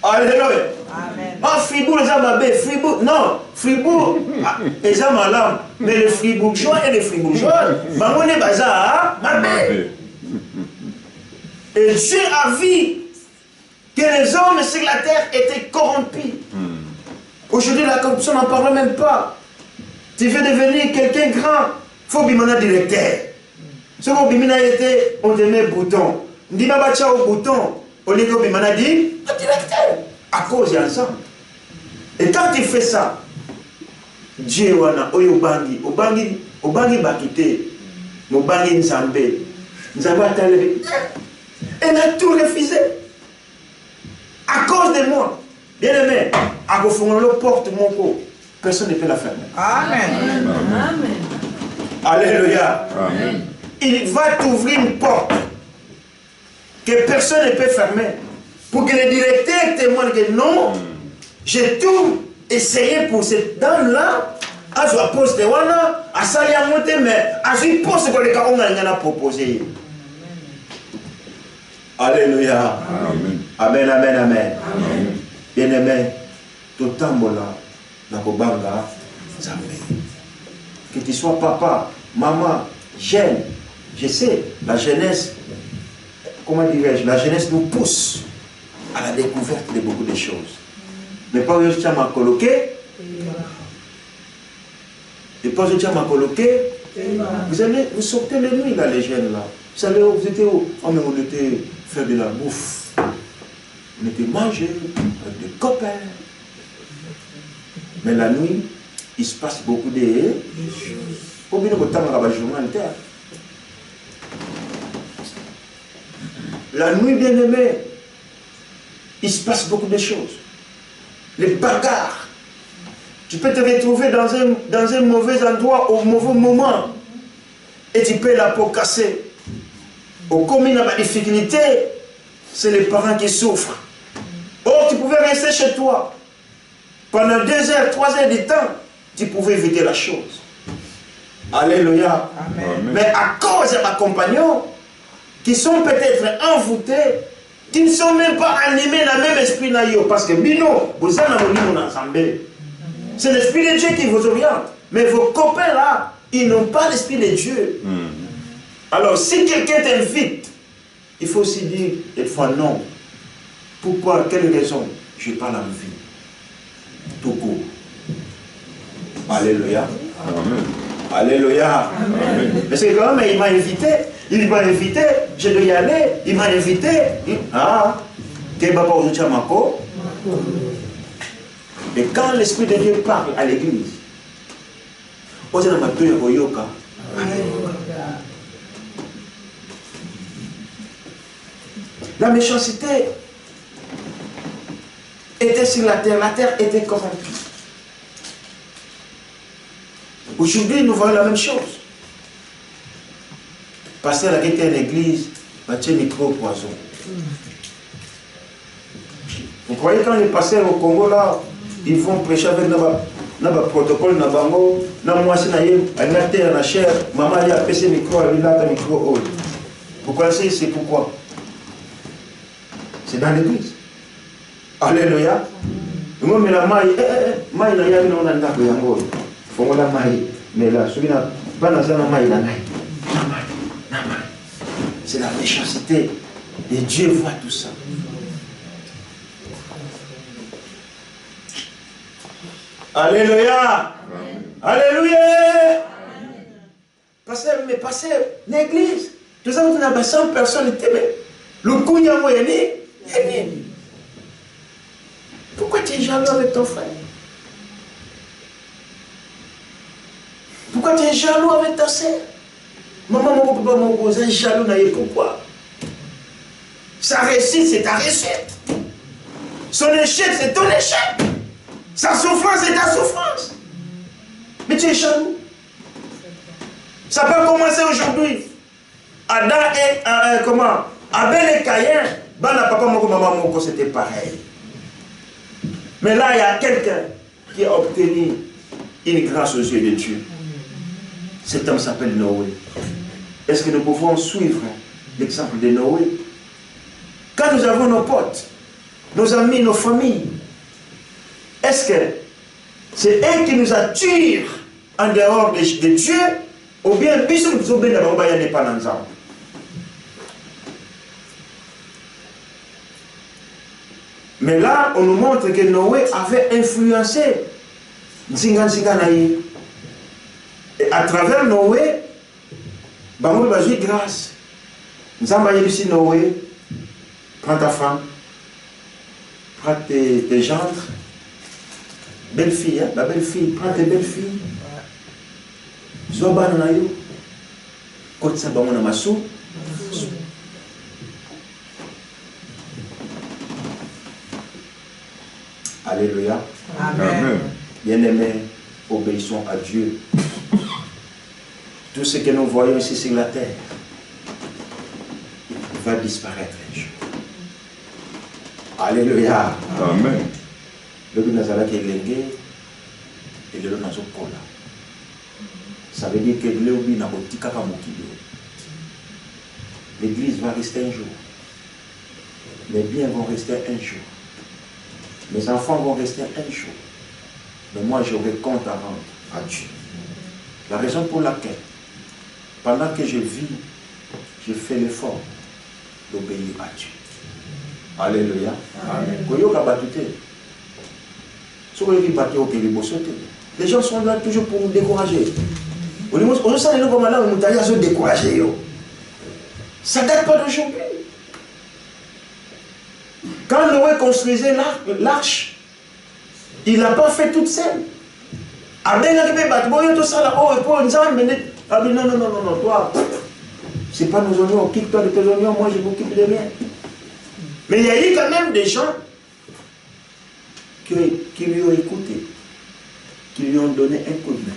Alléluia. Amen. Ah, Fribourg, les Amabés, Fribourg, non, Fribourg, les Amalam, mais les Fribourgeois et les Fribourgeois, Mamone Bazar, Mabé. Et Dieu a vu que les hommes sur la terre étaient corrompus. Aujourd'hui, la corruption, on n'en parle même pas. Tu veux devenir quelqu'un grand, il faut bimana directeur. Ce qu'on bimana était, on te met bouton. On dit, ma bacha au bouton, on dit que bimana dit, directeur. À cause de ça. Et quand tu fais ça, Dieu wana oyobangi, obangi bakite, mobangi nzambe, nzambe atalevé. Elle a tout refusé. À cause de moi. Bien aimé, à la porte mon co, personne ne peut la fermer. Amen. Amen. Alléluia. Amen. Il va t'ouvrir une porte que personne ne peut fermer. Pour que le directeur témoigne que non, j'ai tout essayé pour cette dame-là, à sa poste de wana, à salir monter, mais à ce poste que les cas on a proposé. Alléluia. Amen. Amen, amen, amen. Amen. Bien aimé, tout tambola, na kobanga, Nzambe. Que tu sois papa, maman, jeune, je sais, la jeunesse, comment dirais-je, la jeunesse nous pousse à la découverte de beaucoup de choses. Mais pas où je m'a coloqué, et pas où je m'a coloqué, vous sortez les nuits là, les jeunes là. Vous savez où vous étiez où? Oh, mais on était faire de la bouffe. On était mangé avec des copains. Mais la nuit, il se passe beaucoup de choses. Combien de temps on a journal terre? La nuit, bien aimée, il se passe beaucoup de choses. Les bagarres. Tu peux te retrouver dans un mauvais endroit au mauvais moment. Et tu peux la peau casser. Au commun, la difficulté, c'est les parents qui souffrent. Or, tu pouvais rester chez toi. Pendant 2 heures, 3 heures de temps, tu pouvais éviter la chose. Alléluia. Amen. Mais à cause de ma compagnon, qui sont peut-être envoûtés, qui ne sont même pas animés dans le même esprit. Parce que Bino, vous avez un ensemble. C'est l'esprit de Dieu qui vous oriente. Mais vos copains là, ils n'ont pas l'esprit de Dieu. Alors, si quelqu'un t'invite, il faut aussi dire des fois non. Pourquoi? Quelle raison? Je n'ai pas l'envie. Tout court. Alléluia. Amen. Alléluia. Amen. Parce que quand même, il m'a invité. Je dois y aller. Il m'a invité. Ah, et quand l'Esprit de Dieu parle à l'église, la méchanceté était sur la terre était corrompue. Aujourd'hui, nous voyons la même chose. Pasteur a été à l'église, Mathieu micro poison. Vous croyez quand les pasteurs au Congo là, ils vont prêcher avec notre protocole, notre bango, notre moitié na terre, na chair, maman a passé micro, elle a un micro haut. Vous connaissez, c'est pourquoi? C'est dans l'église. Alléluia. Moi, mais la maille, maille na yabi na ndako yango. Fongo la maille, mais là, celui là, pas dans la maille na maille. C'est la méchanceté. Et Dieu voit tout ça. Alléluia. Alléluia. Pasteur, mais pasteur, l'église, tout ça, vous avez 100 personnes, le coup, il y a moyen. Pourquoi tu es jaloux avec ton frère? Pourquoi tu es jaloux avec ta sœur? Maman, mon papa, mon cousin, jaloux, pourquoi? Sa réussite, c'est ta réussite. Son échec, c'est ton échec. Sa souffrance, c'est ta souffrance. Mais tu es jaloux. Ça peut commencer aujourd'hui. Adam et comment? Abel et Caïn, papa, maman, c'était pareil. Mais là, il y a quelqu'un qui a obtenu une grâce aux yeux de Dieu. Cet homme s'appelle Noé. Est-ce que nous pouvons suivre l'exemple de Noé? Quand nous avons nos potes, nos amis, nos familles, est-ce que c'est eux qui nous attirent en dehors de Dieu, ou bien nous sommes pas ensemble? Mais là, on nous montre que Noé avait influencé Nzinga. Et à travers Noé, on a eu grâce. Nous avons ici Noé, prends ta femme, prends tes gendres, belle fille, hein? La belle fille, prends tes belles filles. Zoba nanayo, côté ça, on a massou. Alléluia. Amen. Bien-aimés, obéissons à Dieu. Tout ce que nous voyons ici sur la terre va disparaître un jour. Alléluia. Amen. Le Nazala qui est lingué et le Nazo Kola. Ça veut dire que l'église va rester un jour. Les biens vont rester un jour. Mes enfants vont rester un jour. Mais moi, j'aurai compte à rendre à Dieu. La raison pour laquelle, pendant que je vis, je fais l'effort d'obéir à Dieu. Alléluia. Amen. Les gens sont là toujours pour nous décourager. Ça ne date pas d'aujourd'hui. Quand Noé construisait l'arche, il n'a pas fait toute seule. Non, toi, c'est pas nos oignons, occupe-toi de tes oignons, moi je m'occupe des miens. Mais il y a eu quand même des gens qui lui ont écouté, qui lui ont donné un coup de main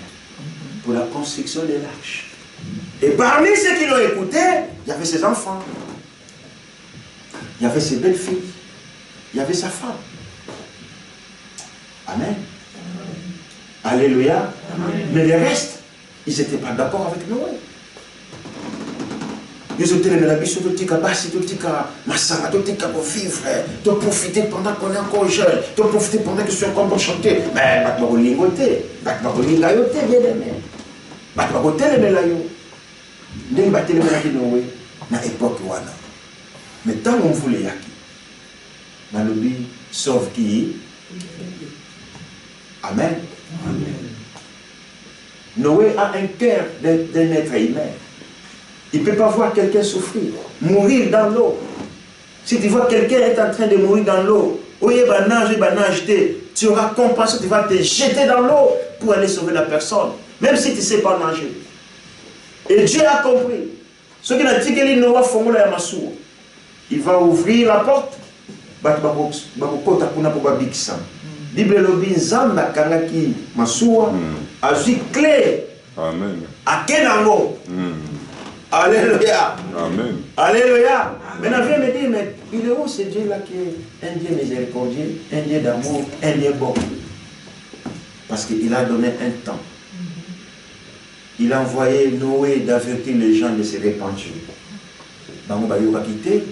pour la construction de l'arche. Et parmi ceux qui l'ont écouté, il y avait ses enfants, il y avait ses belles filles, il y avait sa femme. Amen. Alléluia. Amen. Mais les restes, ils n'étaient pas d'accord avec Noé. Ils ont dit, mais la vie, tout petit cabassi, tout petit massanga, tout petit pour vivre, de profiter pendant qu'on est encore jeune, de profiter pendant que je suis encore bon chanter. Mais, je vais lingoter, je vais lingoter, bien aimé. Je vais lingoter les mélaillots. Je vais lingoter les mélaillots Noé, dans l'époque. Mais tant qu'on voulait yaki, dans le but, sauf qui. Amen. Noé a un cœur d'un être humain. Il ne peut pas voir quelqu'un souffrir, mourir dans l'eau. Si tu vois quelqu'un est en train de mourir dans l'eau, tu auras compassion, tu vas te jeter dans l'eau pour aller sauver la personne, même si tu ne sais pas nager. Et Dieu a compris. Ce qu'il a dit que il va ouvrir la porte. La Bible lobi nzamba kangaki masuwa azui clé. Amen. Akenango. Alléluia. Amen. Alléluia. Maintenant, viens me dire, mais il est où ce Dieu-là qui est un Dieu miséricordieux, un Dieu d'amour, un Dieu bon? Parce qu'il a donné un temps. Il a envoyé Noé d'avertir les gens de se repentir. Bango bayoka quitté.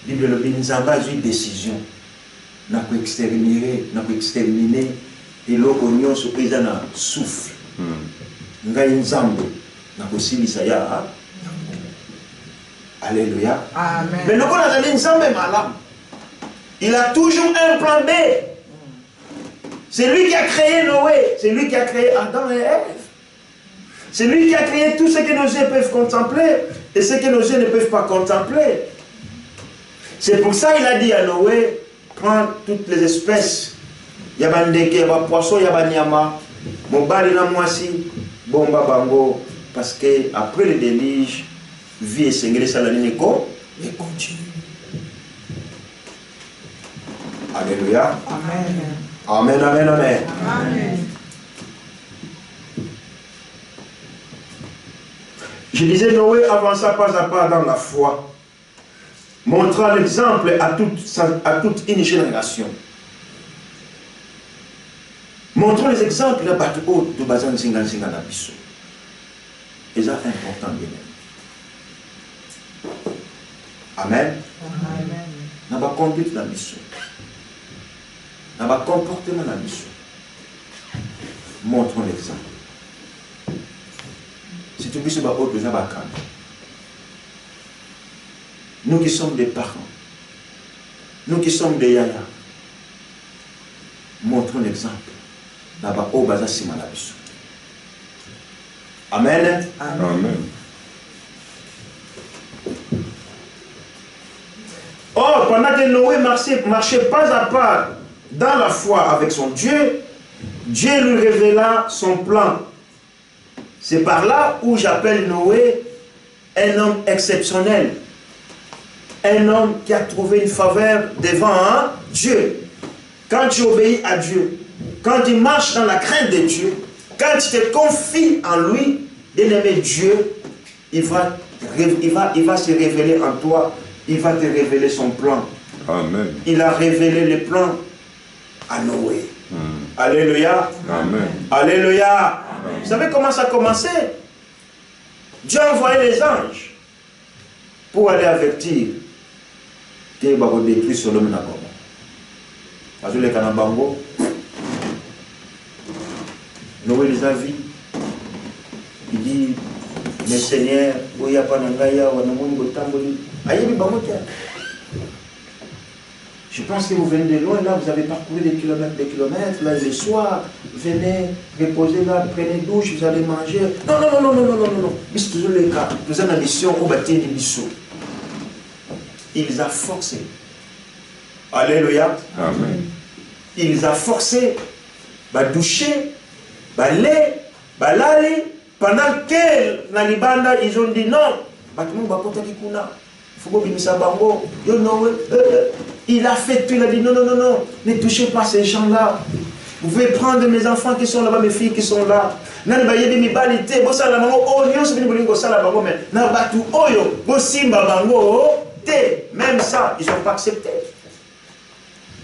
Bible lobi nzamba azui décision. N'a pas exterminé et l'eau nyonso pesa na souffle. Ngai nzambe na kosilisa ya. Alléluia. Amen. Mais nous connaissons nzambe malam. Il a toujours un plan B. C'est lui qui a créé Noé, c'est lui qui a créé Adam et Ève. C'est lui qui a créé tout ce que nos yeux peuvent contempler et ce que nos yeux ne peuvent pas contempler. C'est pour ça qu'il a dit à Noé, prends toutes les espèces. Il y a des ndeke, il y a des poissons, il y a des nyama. Mobali na mwasi, bomba bango. Parce que après le déluge, vie et sengele salaniko, et continue. Alléluia. Amen. Amen, amen, amen. Amen. Je disais, Noé avança pas à pas dans la foi, montrant l'exemple à toute une génération. Montrons les exemples de Bateau de Bazan Zingan Zingan Abisso. Et ça c'est important, bien. Amen. Amen. N'a pas conduite dans l'Abisso. N'a pas comportement dans l'Abisso. Montrons l'exemple. Si tu veux autre chose, nous qui sommes des parents, nous qui sommes des yaya, montrons l'exemple. Amen. Amen. Or, pendant que Noé marchait pas à pas dans la foi avec son Dieu, Dieu lui révéla son plan. C'est par là où j'appelle Noé un homme exceptionnel. Un homme qui a trouvé une faveur devant Dieu. Quand tu obéis à Dieu, quand tu marches dans la crainte de Dieu, quand tu te confies en lui, bien-aimé Dieu, il va se révéler en toi, il va te révéler son plan. Amen. Il a révélé le plan à Noé. Alléluia. Amen. Alléluia. Vous savez comment ça a commencé? Dieu a envoyé les anges pour aller avertir qu'il va détruire Sodome et Gomorrhe. Parce que les Kanabango, Noé les a vus. Il dit, mais Seigneur, il n'y a pas d'engaya, je pense que vous venez de loin, là, vous avez parcouru des kilomètres, là, il est soir, venez, reposez là, prenez douche, vous allez manger. Non. Mais c'est toujours le cas. Nous avons une mission au bâtiment des missions. Il les a forcés. Alléluia. Amen. Il les a forcés, doucher, lait, lali, pendant que dans Libanda, ils ont dit non. Il a fait tout, il a dit non, ne touchez pas ces gens-là. Vous pouvez prendre mes enfants qui sont là-bas, mes filles qui sont là. Même ça, ils n'ont pas accepté.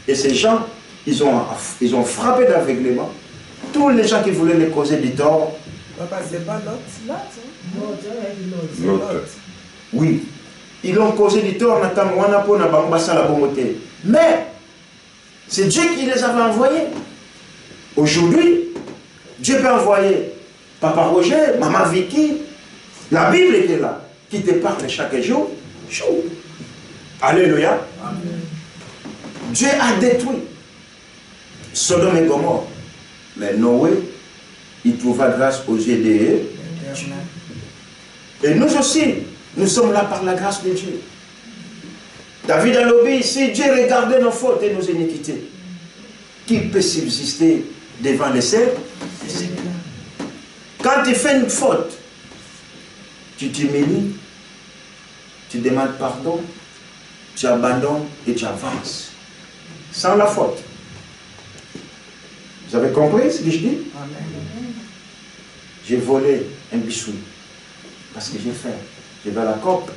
Et ces gens, ils ont frappé d'aveuglement. Tous les gens qui voulaient les causer du tort. Papa, c'est pas L'autre. Oui. Ils l'ont causé du tort, mais c'est Dieu qui les avait envoyés. Aujourd'hui, Dieu peut envoyer Papa Roger, Maman Vicky, la Bible était là, qui te parle chaque jour. Alléluia. Amen. Dieu a détruit Sodome et Gomorrhe. Mais Noé il trouva grâce aux yeux de Dieu. Et nous aussi, nous sommes là par la grâce de Dieu. David a l'obéi, si Dieu regardait nos fautes et nos iniquités, qui peut subsister devant les cieux? Quand tu fais une faute, tu t'humilies, tu demandes pardon, tu abandonnes et tu avances. Sans la faute. Vous avez compris ce que je dis? J'ai volé un bichou parce que j'ai faim. Je vais à la COP.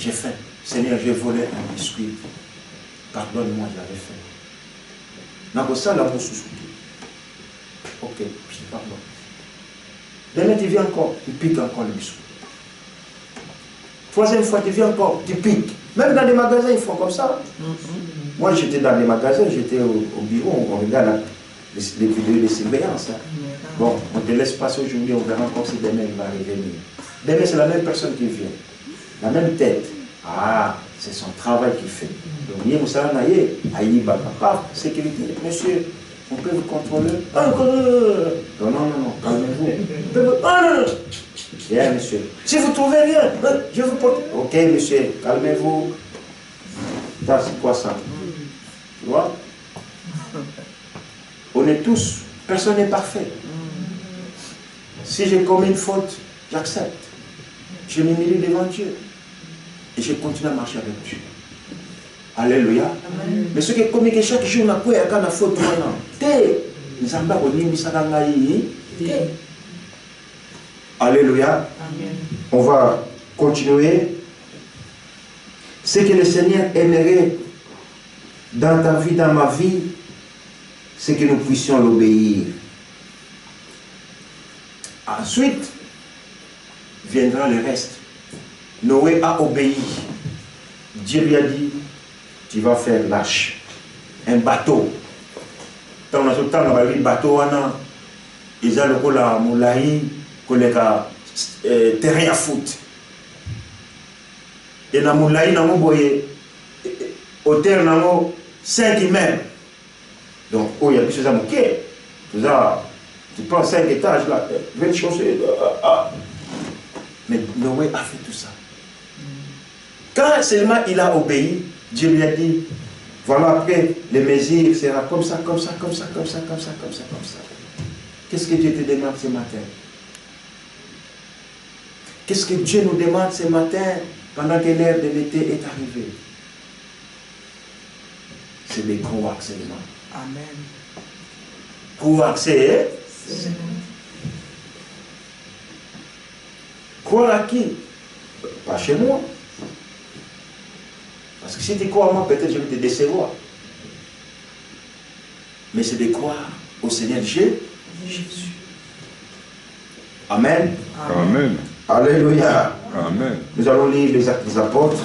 J'ai faim. Seigneur, j'ai volé un biscuit. Pardonne-moi, j'avais faim. N'a ça la bouche sous. Ok, je te pardonne. Demain, tu viens encore, tu piques encore le biscuit. Troisième fois, tu viens encore, tu piques. Même dans les magasins, ils font comme ça. Moi, j'étais dans les magasins, j'étais au bureau, on regarde les vidéos de surveillance. Hein. Bon, on te laisse passer aujourd'hui, on verra encore si demain il va revenir. Demain, c'est la même personne qui vient. La même tête. Ah, c'est son travail qu'il fait. Donc, vous savez, sécurité. Monsieur, on peut vous contrôler? Non, non, calmez-vous. Non. Bien, monsieur. Si vous trouvez rien, je vous porte. Ok, monsieur, calmez-vous. C'est quoi ça? Tu vois? On est tous, personne n'est parfait. Si j'ai commis une faute, j'accepte. Je m'humilie devant Dieu. Et je continue à marcher avec Dieu. Alléluia. Amen. Mais ce qui est commis que chaque jour, on a quoi à la faute maintenant. Alléluia. Amen. On va continuer. Ce que le Seigneur aimerait dans ta vie, dans ma vie, c'est que nous puissions l'obéir. Ensuite, viendra le reste. Noé a obéi. Dieu lui a dit, tu vas faire l'arche, un bateau. Tant on a tout le temps, on a dit bateau, ils ont la moulaï, qu'on a terrain à foot. Et la moulaï, on a boyé, au terre, on a 5 mètres. Donc, il y a des choses à moquer. Tu prends 5 étages là, 20 choses. Mais Noé a fait tout ça. Quand seulement il a obéi, Dieu lui a dit, voilà après, les mesures sera comme ça, comme ça, comme ça, comme ça, comme ça, comme ça, comme ça. Qu'est-ce que Dieu te demande ce matin? Qu'est-ce que Dieu nous demande ce matin pendant que l'ère de l'été est arrivée? C'est de croire seulement. Amen. Croire, c'est croire à qui? Pas chez moi. Parce que si tu crois à moi, peut-être je vais te décevoir. Mais c'est de croire au Seigneur Jésus. Amen. Amen. Alléluia. Amen. Nous allons lire les Actes des Apôtres.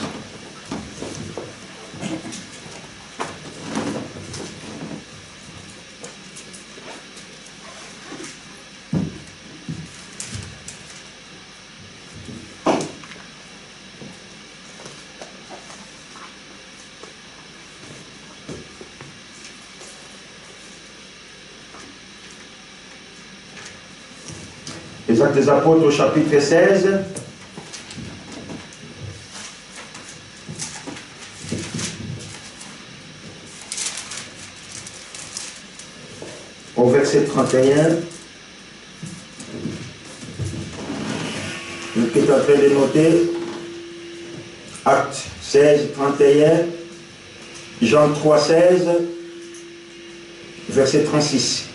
Les Actes des Apôtres au chapitre 16. Au verset 31. Nous qui est en train de noter. Actes 16, 31. Jean 3, 16. Verset 36.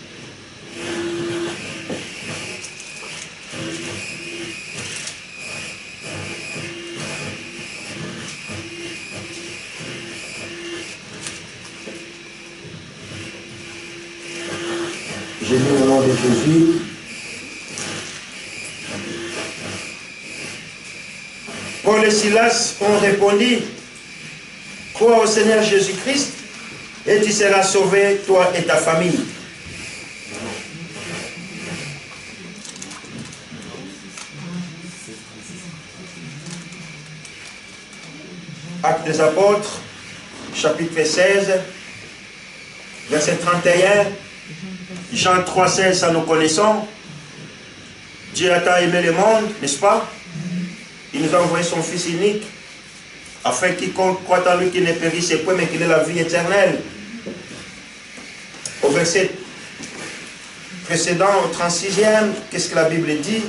J'ai mis au nom de Jésus. Paul et Silas ont répondu, crois au Seigneur Jésus-Christ et tu seras sauvé, toi et ta famille. Actes des Apôtres, chapitre 16, verset 31, Jean 3,16, ça nous connaissons. Dieu a tant aimé le monde, n'est-ce pas? Il nous a envoyé son Fils unique, afin quiconque croit en lui qu'il ne périsse point, mais qu'il ait la vie éternelle. Au verset précédent, au 36e, qu'est-ce que la Bible dit?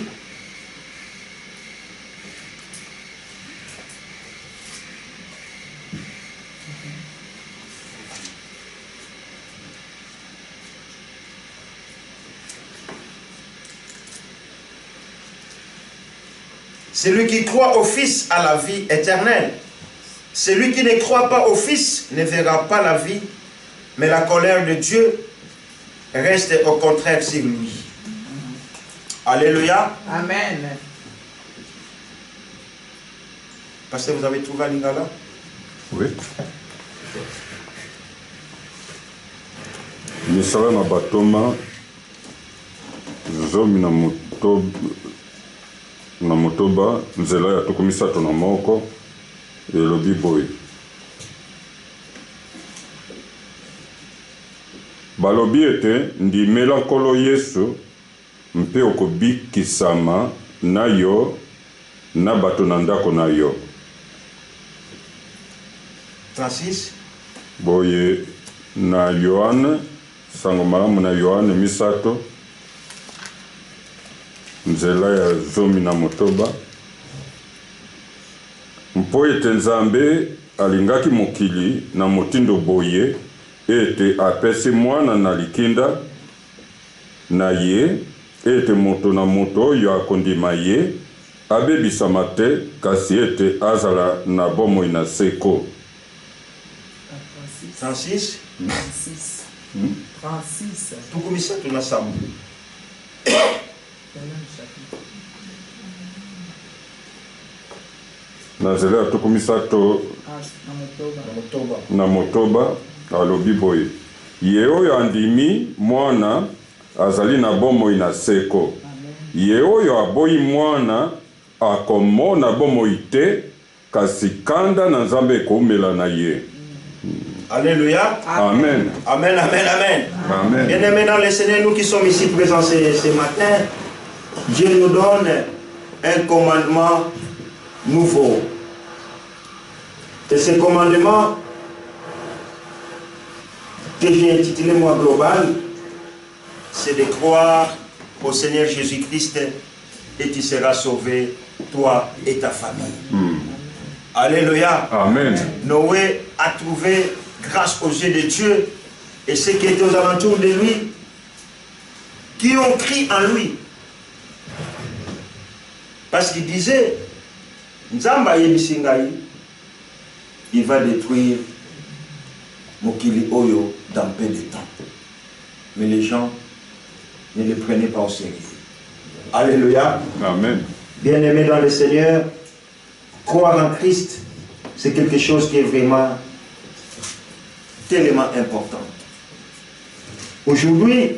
Celui qui croit au Fils a la vie éternelle. Celui qui ne croit pas au Fils ne verra pas la vie, mais la colère de Dieu reste au contraire sur lui. Alléluia. Amen. Parce que vous avez trouvé un lingala? Oui. Misala na batoma zomi na motoba nzela ya tuku misato na moko elobi boye balobi ete ndimela nkolo Yesu mpe okobikisama na yo na bato na ndako na yo. 36. Boye na Yohane, sango malamu na Yohane misato nzela ya zomi na motoba. Mpo ete Nzambe alingaki mokili na motindo boye ete apesi mwana na likinda na ye ete moto na moto oyo akondima ye abebisama te, kasi ete azala na bomoi na seko. 36. 36. Tuku misato na samu. Na nzela ya tuku misato na motoba alobi boye ye oyo andimi mwana azali na bomoi na seko. Ye oyo aboyi mwana akomona bomoi te, kasi kanda na Nzambe ekomela na ye. Alléluia. Amen. Amen, amen, amen. Amen. Bien-aimés dans le Seigneur, nous qui sommes ici présents ce matin, Dieu nous donne un commandement nouveau. Et ce commandement que j'ai intitulé moi global, c'est de croire au Seigneur Jésus-Christ et tu seras sauvé, toi et ta famille. Alléluia. Amen. Noé a trouvé grâce aux yeux de Dieu et ceux qui étaient aux alentours de lui, qui ont crié en lui. Parce qu'il disait, Nzamba yebisingai, il va détruire Mokili Oyo dans peu de temps. Mais les gens ne le prenaient pas au sérieux. Alléluia. Amen. Bien-aimés dans le Seigneur, croire en Christ, c'est quelque chose qui est vraiment tellement important. Aujourd'hui,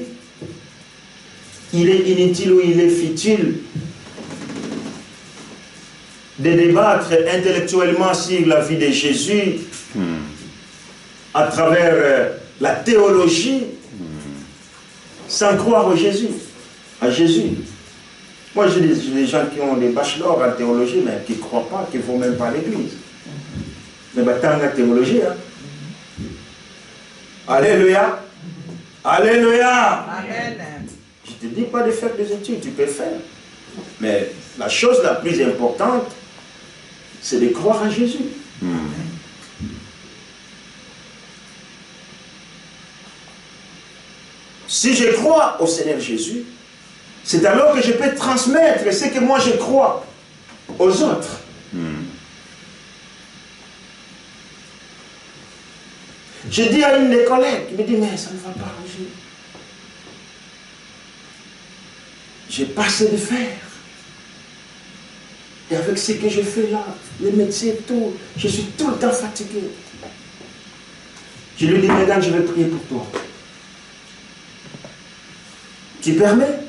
il est inutile ou il est futile de débattre intellectuellement sur la vie de Jésus à travers la théologie sans croire au Jésus, à Jésus. Moi, j'ai des gens qui ont des bachelors en théologie, mais qui ne croient pas, qui ne vont même pas à l'église. Mais tant la théologie, hein. Alléluia. Alléluia. Amen. Je ne te dis pas de faire des études, tu peux faire. Mais la chose la plus importante, c'est de croire en Jésus. Si je crois au Seigneur Jésus, c'est alors que je peux transmettre ce que moi je crois aux autres. Je dis à une des collègues, qui me dit, mais ça ne va pas, Roger. J'ai pas assez de faire. Et avec ce que je fais là, les médecins, tout, je suis tout le temps fatigué. Je lui dis, mesdames, je vais prier pour toi. Tu permets?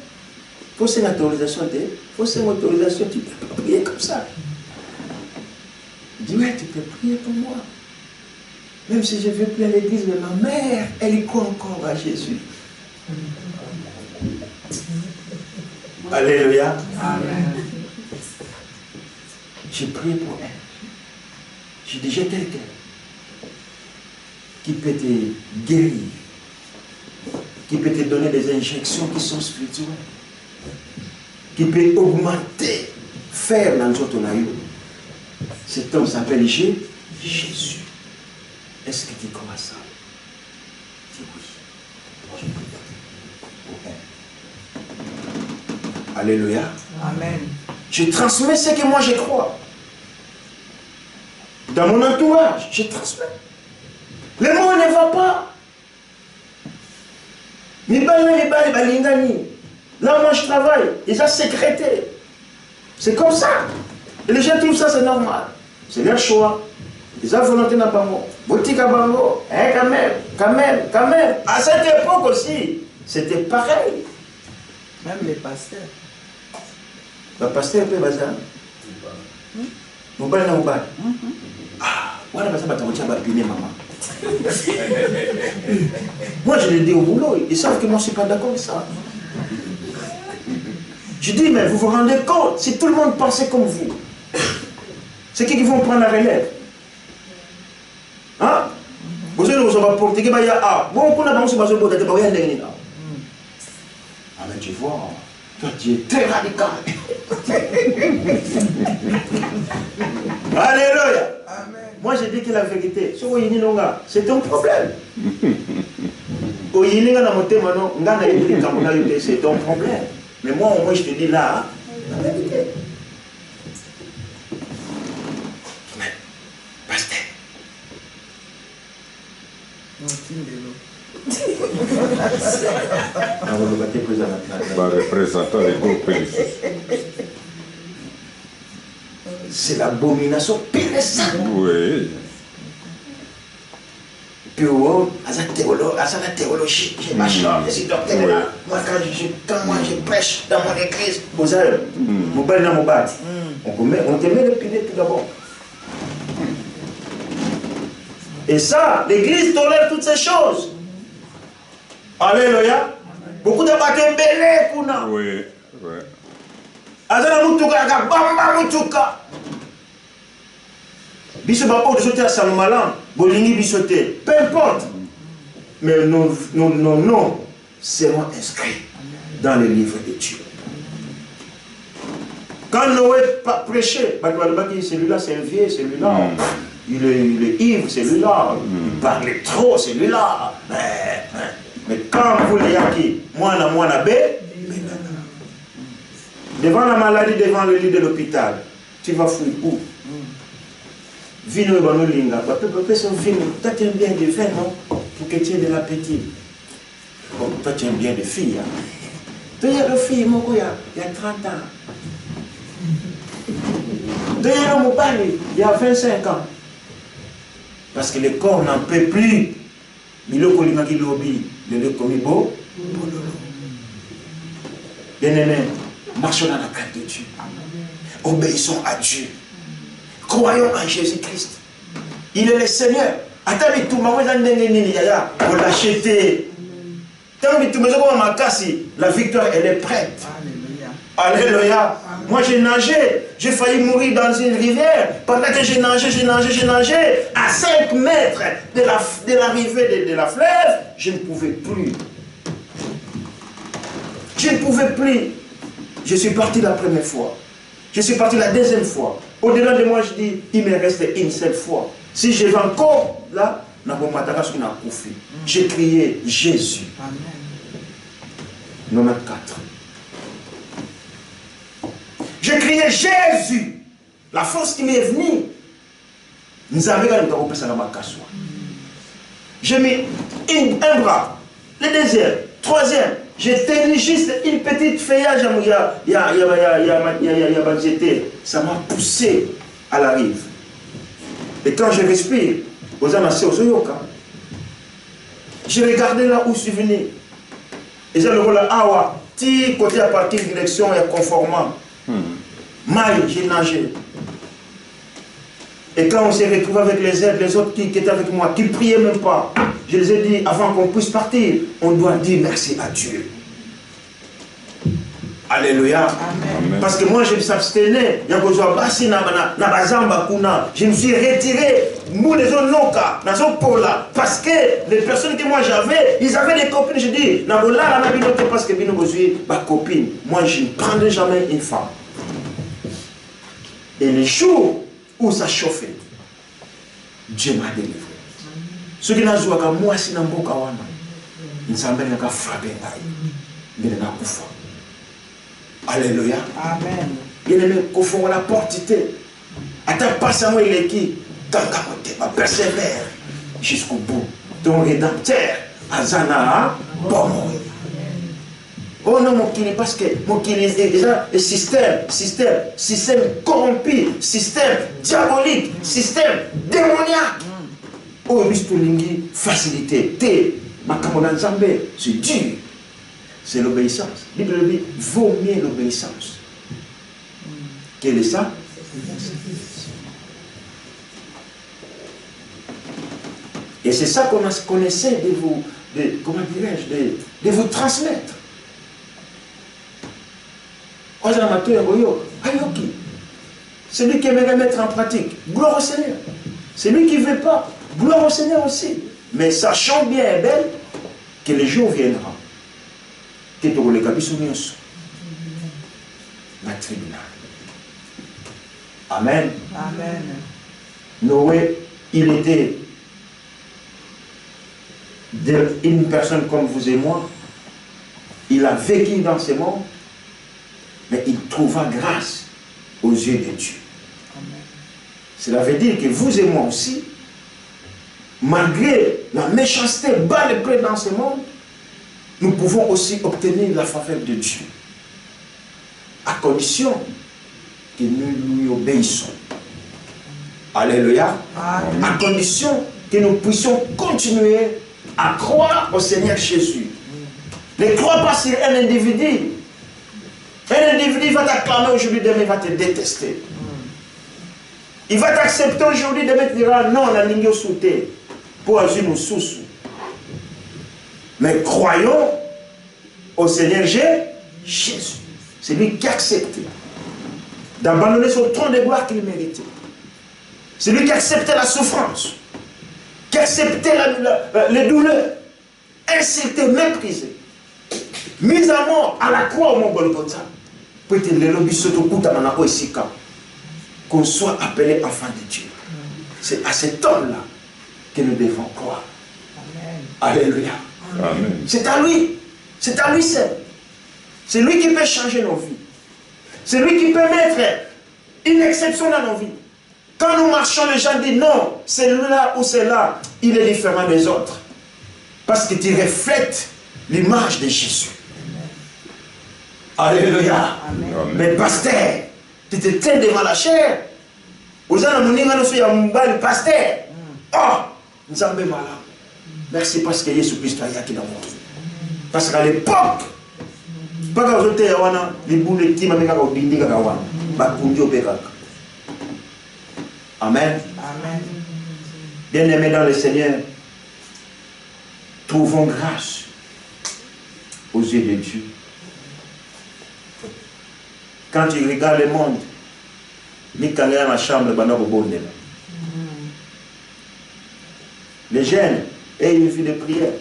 Faut une autorisation, faut une autorisation, tu peux pas prier comme ça. Il dit, ouais, tu peux prier pour moi. Même si je ne vais plus à l'église, mais ma mère, elle y croit encore à Jésus. Alléluia. Amen. J'ai prié pour elle. J'ai dit, j'ai quelqu'un qui peut te guérir, qui peut te donner des injections qui sont spirituelles, qui peut augmenter, faire dans notre naïo. Cet homme s'appelle Jésus. Est-ce que tu crois ça? Dis oui. J'ai prié pour elle. Alléluia. Amen. Je transmets ce que moi je crois. Dans mon entourage, je transmets. Le mot ne va pas. Là, moi, je travaille. Ils ont sécrété. C'est comme ça. Et les gens trouvent ça, c'est normal. C'est leur choix. Ils ont volonté dans le bango. Boutique à bango. Hein, quand même. À cette époque aussi, c'était pareil. Même les pasteurs. Le pasteur peut bazar. Mobile na mobile. Ah, voilà bazar batamotia bapine maman. Moi je le dis au boulot, ils savent que moi je ne suis pas d'accord avec ça. Je dis, mais vous vous rendez compte, si tout le monde pensait comme vous, c'est qui vont prendre la relève? Hein? Vous allez vous apporter que ah, bon, on a pas besoin de ah, mais tu vois, toi tu es très radical. Alléluia. Amen. Moi je dis que la vérité, c'est ton problème. C'est ton problème. Mais moi au moins je te dis là, la vérité. Mais, pasteur. C'est l'abomination pire ça. Oui. Puis à la théologie, j'ai ma chambre, je suis docteur là. Moi quand moi je prêche dans mon église, vous avez mon bal dans mon bas. On te met le pied tout d'abord. Et ça, l'église tolère toutes ces choses. Alléluia. Beaucoup de bâtiments belés pour nous. Oui, oui. Azana mutuka bamba mutuka. Biso ba o de sauter à Saint-Malan, bolingi bisoté, peu importe. Mais nos noms seront inscrits dans le livre de Dieu. Quand Noé prêchait, celui-là c'est un vieux, celui-là, il est ivre, celui-là, il parlait trop, celui-là. Mais quand vous l'ayez acquis, moi, B, devant la maladie, devant le lit de l'hôpital, tu vas fouiller où? Vino et banolinga, toi tu aimes bien de vin, non? Pour que tu aies de l'appétit. Bon, toi tu aimes bien de filles. Hein? Toi, il y a des filles, il y a 30 ans. Toi, il y a un mobile, il y a 25 ans. Parce que le corps n'en peut plus. Miloko limaki lobi, le komibo. Bien-aimés, marchons dans la crainte de Dieu. Obéissons à Dieu. Croyons en Jésus-Christ. Il est le Seigneur. Attendez tout, ma on l'acheter. La victoire, elle est prête. Alléluia. Moi, j'ai nagé. J'ai failli mourir dans une rivière. Pendant que j'ai nagé. À 5 mètres de l'arrivée de la fleuve, je ne pouvais plus. Je ne pouvais plus. Je suis parti la première fois. Je suis parti la deuxième fois. Au-delà de moi, je dis, il me reste une seule fois. Si je vais encore là, j'ai crié Jésus. Amen. 94. J'ai crié Jésus. La force qui m'est venue. Nous avons j'ai mis un bras, le deuxième, troisième. J'ai tenu juste une petite feuillage. Ça m'a poussé à la rive. Et quand je respire, j'ai regardé là où je suis venu. Et j'ai le rôle à ti côté à partir de direction et conformant. Maille, j'ai nagé. Et quand on s'est retrouvé avec les autres qui étaient avec moi, qui ne priaient même pas, je les ai dit, avant qu'on puisse partir, on doit dire merci à Dieu. Alléluia. Amen. Parce que moi, je me suis abstenu. Je me suis retiré. Parce que les personnes que moi j'avais, ils avaient des copines. Je dis, parce que ma copine, moi je ne prendrai jamais une femme. Et les jours où ça chauffait, Dieu m'a délivré. Ce qui n'a joué qu'à moi, c'est dans mon kawana. Il s'appelle un frappé. Il est là pour faire. Alléluia. Amen. Il est même qu'au fond de la porte. Attends, passe à moi, il est qui? Persévère jusqu'au bout. Ton rédempteur, Azana, bon. Oh non, mon kili, parce que mon kili est déjà le système corrompu, système diabolique, système démoniaque. Oh, Bistolingi, facilité. C'est dur. C'est l'obéissance. La Bible dit, vaut mieux l'obéissance. Quel est ça? Et c'est ça qu'on essaie de vous, comment dirais-je, de vous transmettre. Celui qui aimerait mettre en pratique, gloire au Seigneur. Celui qui ne veut pas, gloire au Seigneur aussi. Mais sachant bien et belle que le jour viendra. Que tu le capis la tribunal. Amen. Amen. Noé, il était une personne comme vous et moi. Il a vécu dans ce monde, mais il trouva grâce aux yeux de Dieu. Amen. Cela veut dire que vous et moi aussi, malgré la méchanceté bas le près dans ce monde, nous pouvons aussi obtenir la faveur de Dieu, à condition que nous lui obéissons. Alléluia. Amen. À condition que nous puissions continuer à croire au Seigneur Jésus. Ne crois pas sur un individu. Un individu va t'acclamer aujourd'hui, demain il va te détester. Il va t'accepter aujourd'hui, demain il dira non, la ligne sauté pour agir nous sous. Mais croyons au Seigneur Jésus. C'est lui qui a accepté d'abandonner son trône de gloire qu'il méritait. C'est lui qui a accepté la souffrance, qui a accepté les douleurs, insulté, méprisé, mis à mort à la croix au Mont Golgotha. Qu'on soit appelé enfant de Dieu. C'est à cet homme-là que nous devons croire. Amen. Alléluia. Amen. C'est à lui. C'est à lui seul. C'est lui qui peut changer nos vies. C'est lui qui peut mettre une exception dans nos vies. Quand nous marchons, les gens disent non, celui-là ou celui-là, il est différent des autres. Parce que tu reflètes l'image de Jésus. Alléluia. Amen. Mais pasteur, tu te tiens devant la chair. Vous allez nous dire que le pasteur. Oh, nous sommes malades. Merci parce que Jésus Christ a été dans mon vie. Parce qu'à l'époque, pas quand vous êtes là, les boules de Tim, avec un bindi, Amen. Amen. Bien-aimés dans le Seigneur, trouvons grâce aux yeux de Dieu. Quand tu regardes le monde, les jeunes aient une vie de prière.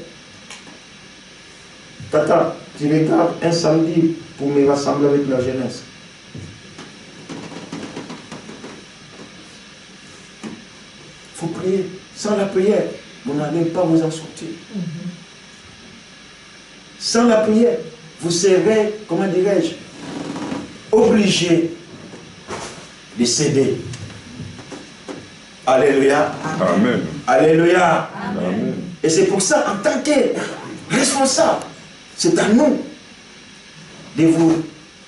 Tata, tu regardes un samedi pour me rassembler avec la jeunesse. Il faut prier. Sans la prière, vous n'allez pas vous en sortir. Sans la prière, vous serez, comment dirais-je, obligé de céder. Alléluia. Amen. Alléluia. Amen. Et c'est pour ça, en tant que responsable, c'est à nous de vous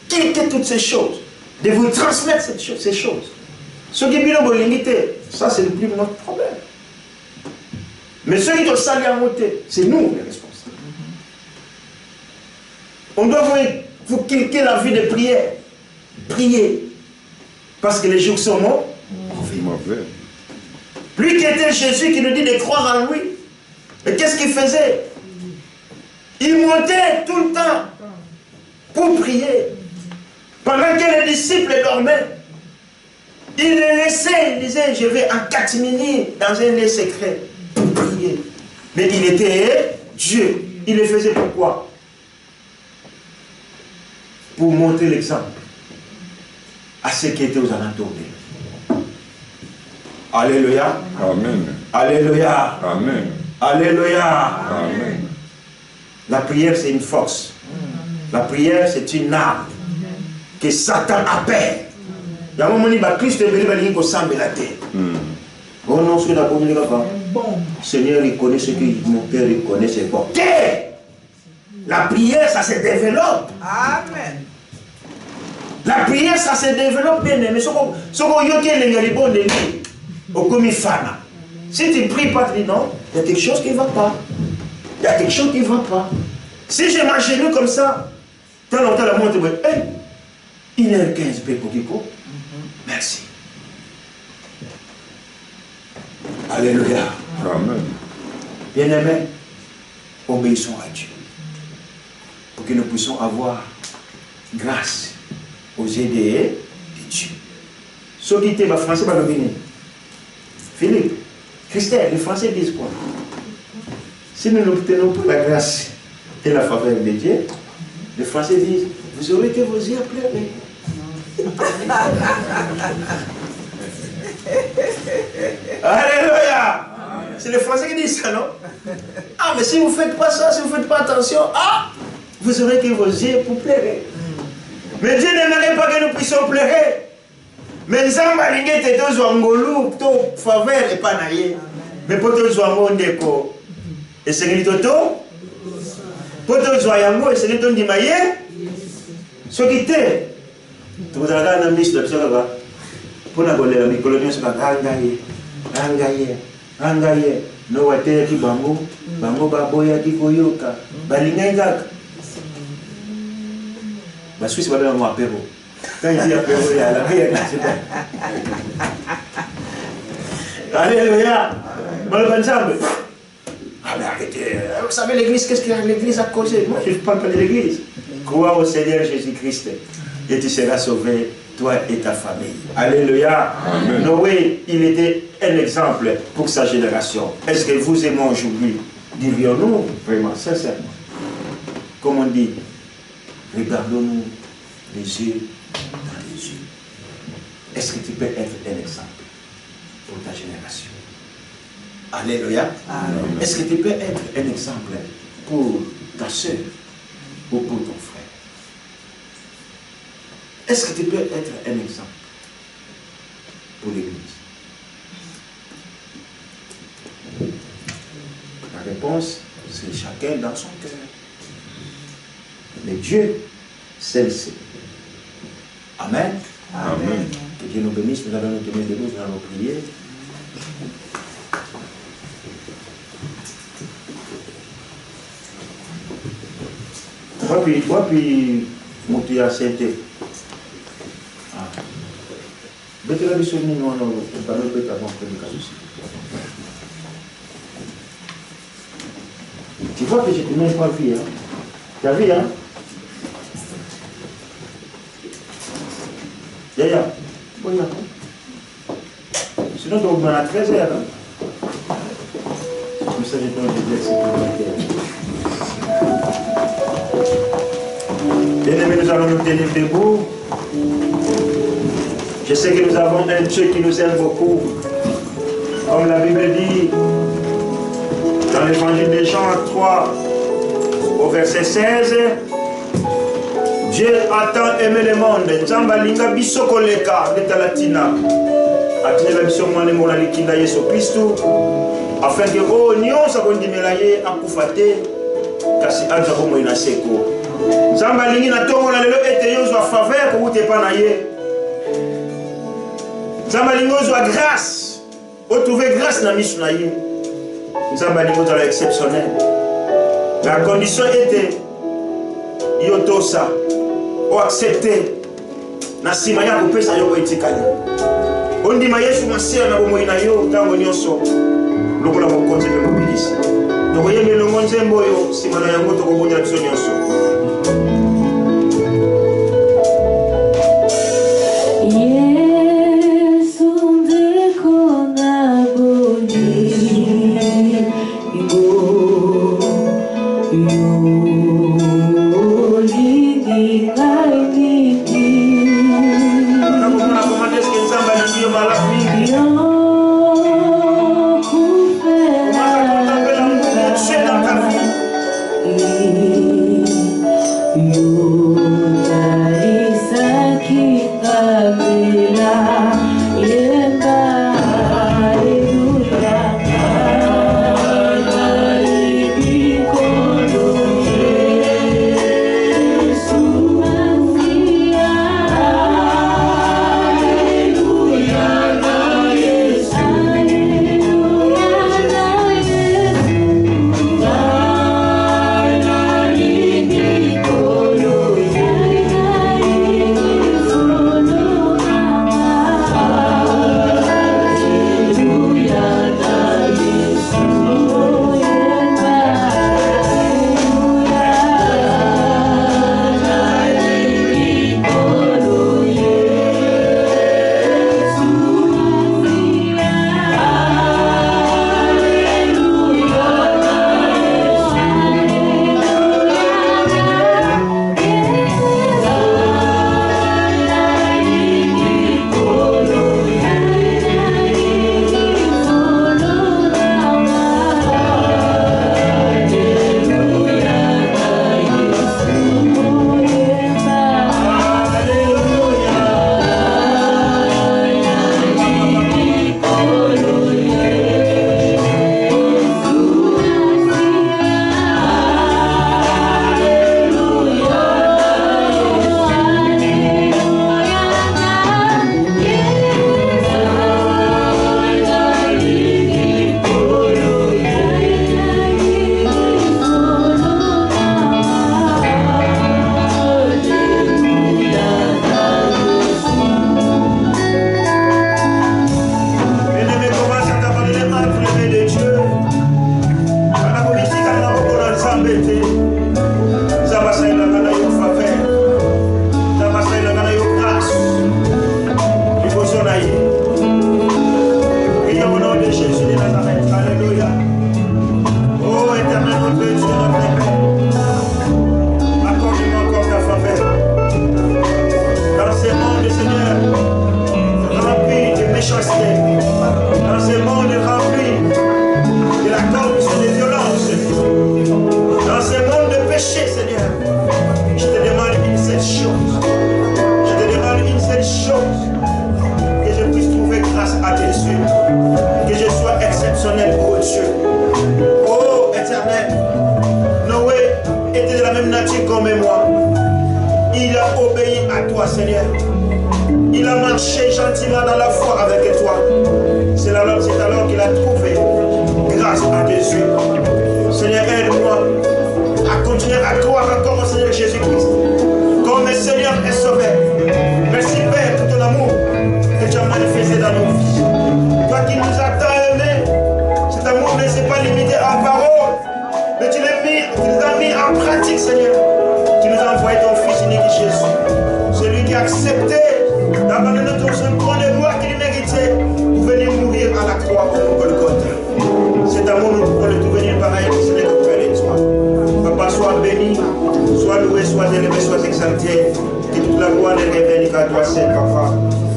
quitter toutes ces choses, de vous transmettre ces choses. Ce qui est bien limité, ça c'est le plus notre problème. Mais ceux qui ont salé à monter, c'est nous les responsables. On doit vous quitter la vie de prière. Priez. Parce que les jours sont mauvais. Lui qui était Jésus, qui nous dit de croire en lui. Mais qu'est-ce qu'il faisait? Il montait tout le temps pour prier. Pendant que les disciples dormaient, il les laissait, il disait, je vais en catimini dans un lieu secret pour prier. Mais il était Dieu. Il le faisait pourquoi? Pour montrer l'exemple à ceux qui étaient aux alentours d'eux. Alléluia. Amen. Alléluia. Amen. Alléluia. Amen. La prière, c'est une force. La prière, c'est une arme que Satan appelle. Il y a un moment où Christ est venu pour s'embêter la terre. Oh non, c'est la bonne Seigneur, il connaît ce que mon Père il connaît, c'est bon. La prière, ça se développe. Amen. La prière, ça se développe bien. Mais si tu ne pries pas, tu dis non, il y a quelque chose qui ne va pas. Il y a quelque chose qui ne va pas. Si j'ai marché nous comme ça, tant longtemps la montre, 1h15 Pécoquico. Merci. Alléluia. Amen. Bien-aimés, obéissons à Dieu. Pour que nous puissions avoir grâce aux yeux de Dieu. Ceux qui étaient français, va venir. Philippe, Christelle, les Français disent quoi? Si nous n'obtenons pas la grâce et la faveur de Dieu, les Français disent, vous aurez que vos yeux à pleurer. Alléluia. C'est les Français qui disent ça, non? Ah, mais si vous ne faites pas ça, si vous ne faites pas attention, vous aurez que vos yeux pour pleurer. Mais Dieu n'aimerait pas que nous puissions pleurer. Mais nous avons été deux angolous, tout faveur et pas naïe. Mais pour tous les angolous, déco. Et c'est que toto. Pour tous les angolous, et c'est que tu maillé. Ce qui était. Tu vous avez un ministre de là-bas. Pour la colonie, c'est pas Rangaye. No water ki bango baboya ki koyoka. Balinganga. La Suisse va donner un apéro. Quand il dit apéro, il y a la vie. Alléluia. Ah mais arrêtez. Vous savez l'église, qu'est-ce que l'église a causé? Moi je ne parle pas de l'église. Crois au Seigneur Jésus-Christ et tu seras sauvé, toi et ta famille. Alléluia. Amen. Noé, il était un exemple pour sa génération. Est-ce que vous et moi aujourd'hui, dirions-nous vraiment, sincèrement, comme on dit, regardons-nous les yeux dans les yeux. Est-ce que tu peux être un exemple pour ta génération? Alléluia. Est-ce que tu peux être un exemple pour ta soeur ou pour ton frère? Est-ce que tu peux être un exemple pour l'Église? La réponse, c'est chacun dans son cœur. Mais Dieu, celle-ci. Amen. Amen. Que Dieu nous bénisse, nous allons nous tenir debout, nous allons prier. Moi, puis, mon Dieu a sainté. Tu vois que je ne t'ai même pas vu, hein? Tu as vu, hein? Yaya, bon, sinon, tu vas à 13h, hein? Comme ça, je donne des sécurité. Bien-aimés, nous allons nous tenir debout. Je sais que nous avons un Dieu qui nous aime beaucoup. Comme la Bible dit dans l'évangile de Jean 3, au verset 16, Dieu a tant aimé le monde. Nzamba linga biso koleka de talatina. Atinela biso mwana mona likinda Yesu Kristo afin que o nyonso kondimela ye akufate kasi aza ko moina seko. Nzamba lingi na tongo na lelo ete yo zwa faveur ko utepa na ye. Nzambalingo a grâce. Vous trouvez grâce dans Mishunaï. Nzambalingo est exceptionnel. La condition était yotosa ou accepter na simaya ko pesa yo etikali. O ondima yesu masera na bomoi na yo ntango nyonso lokola mokonzi mpe mobilisi tokoyemba elongo nzembo oyo nsima na yango tokobondela biso nyonso.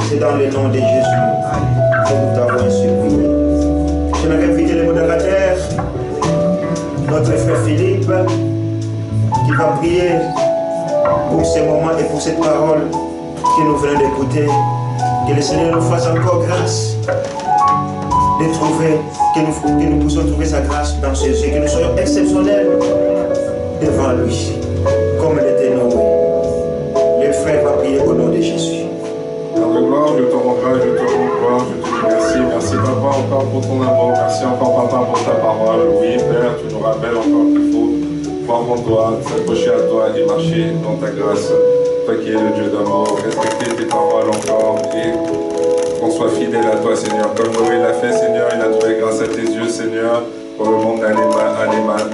C'est dans le nom de Jésus que nous t'avons supplié. J'aimerais inviter le modérateur, notre frère Philippe, qui va prier pour ce moment et pour cette parole que nous venons d'écouter. Que le Seigneur nous fasse encore grâce de trouver, que nous puissions trouver sa grâce dans ses yeux, que nous soyons exceptionnels devant lui, comme l'était Noé. Le frère va prier au nom de Jésus. Gloire, je te rends grâce, je te rends gloire, je te dis merci. Merci Papa encore pour ton amour, merci encore Papa pour ta parole. Oui Père, tu nous rappelles encore qu'il faut croire en toi, s'accrocher à toi et marcher dans ta grâce. Toi qui es le Dieu d'amour, respecter tes paroles encore et qu'on soit fidèle à toi, Seigneur. Comme Noé l'a fait, Seigneur, il a trouvé grâce à tes yeux, Seigneur, pour le monde animal.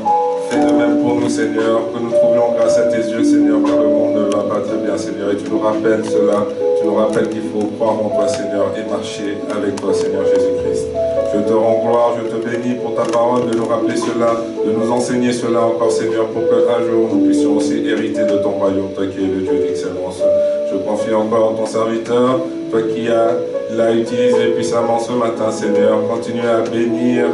Fais de même pour nous, Seigneur, que nous trouvions grâce à tes yeux, Seigneur, car le monde ne va pas très bien, Seigneur. Et tu nous rappelles cela, tu nous rappelles qu'il faut croire en toi, Seigneur, et marcher avec toi, Seigneur Jésus-Christ. Je te rends gloire, je te bénis pour ta parole, de nous rappeler cela, de nous enseigner cela encore, Seigneur, pour qu'un jour nous puissions aussi hériter de ton royaume, toi qui es le Dieu d'excellence. Je confie encore en ton serviteur, toi qui l'a utilisé puissamment ce matin, Seigneur. Continue à bénir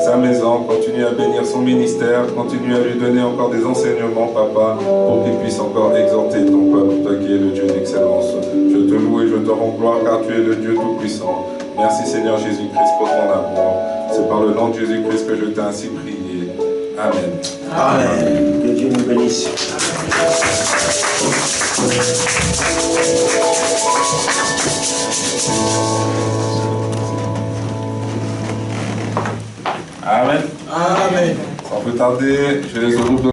sa maison, continue à bénir son ministère, continue à lui donner encore des enseignements, Papa, pour qu'il puisse encore exhorter ton peuple, toi qui es le Dieu d'excellence. Je te loue et je te rends gloire car tu es le Dieu tout-puissant. Merci Seigneur Jésus-Christ pour ton amour. C'est par le nom de Jésus-Christ que je t'ai ainsi prié. Amen. Amen. Que Dieu nous bénisse. Amen. Amen. Sans plus tarder, je laisse le groupe de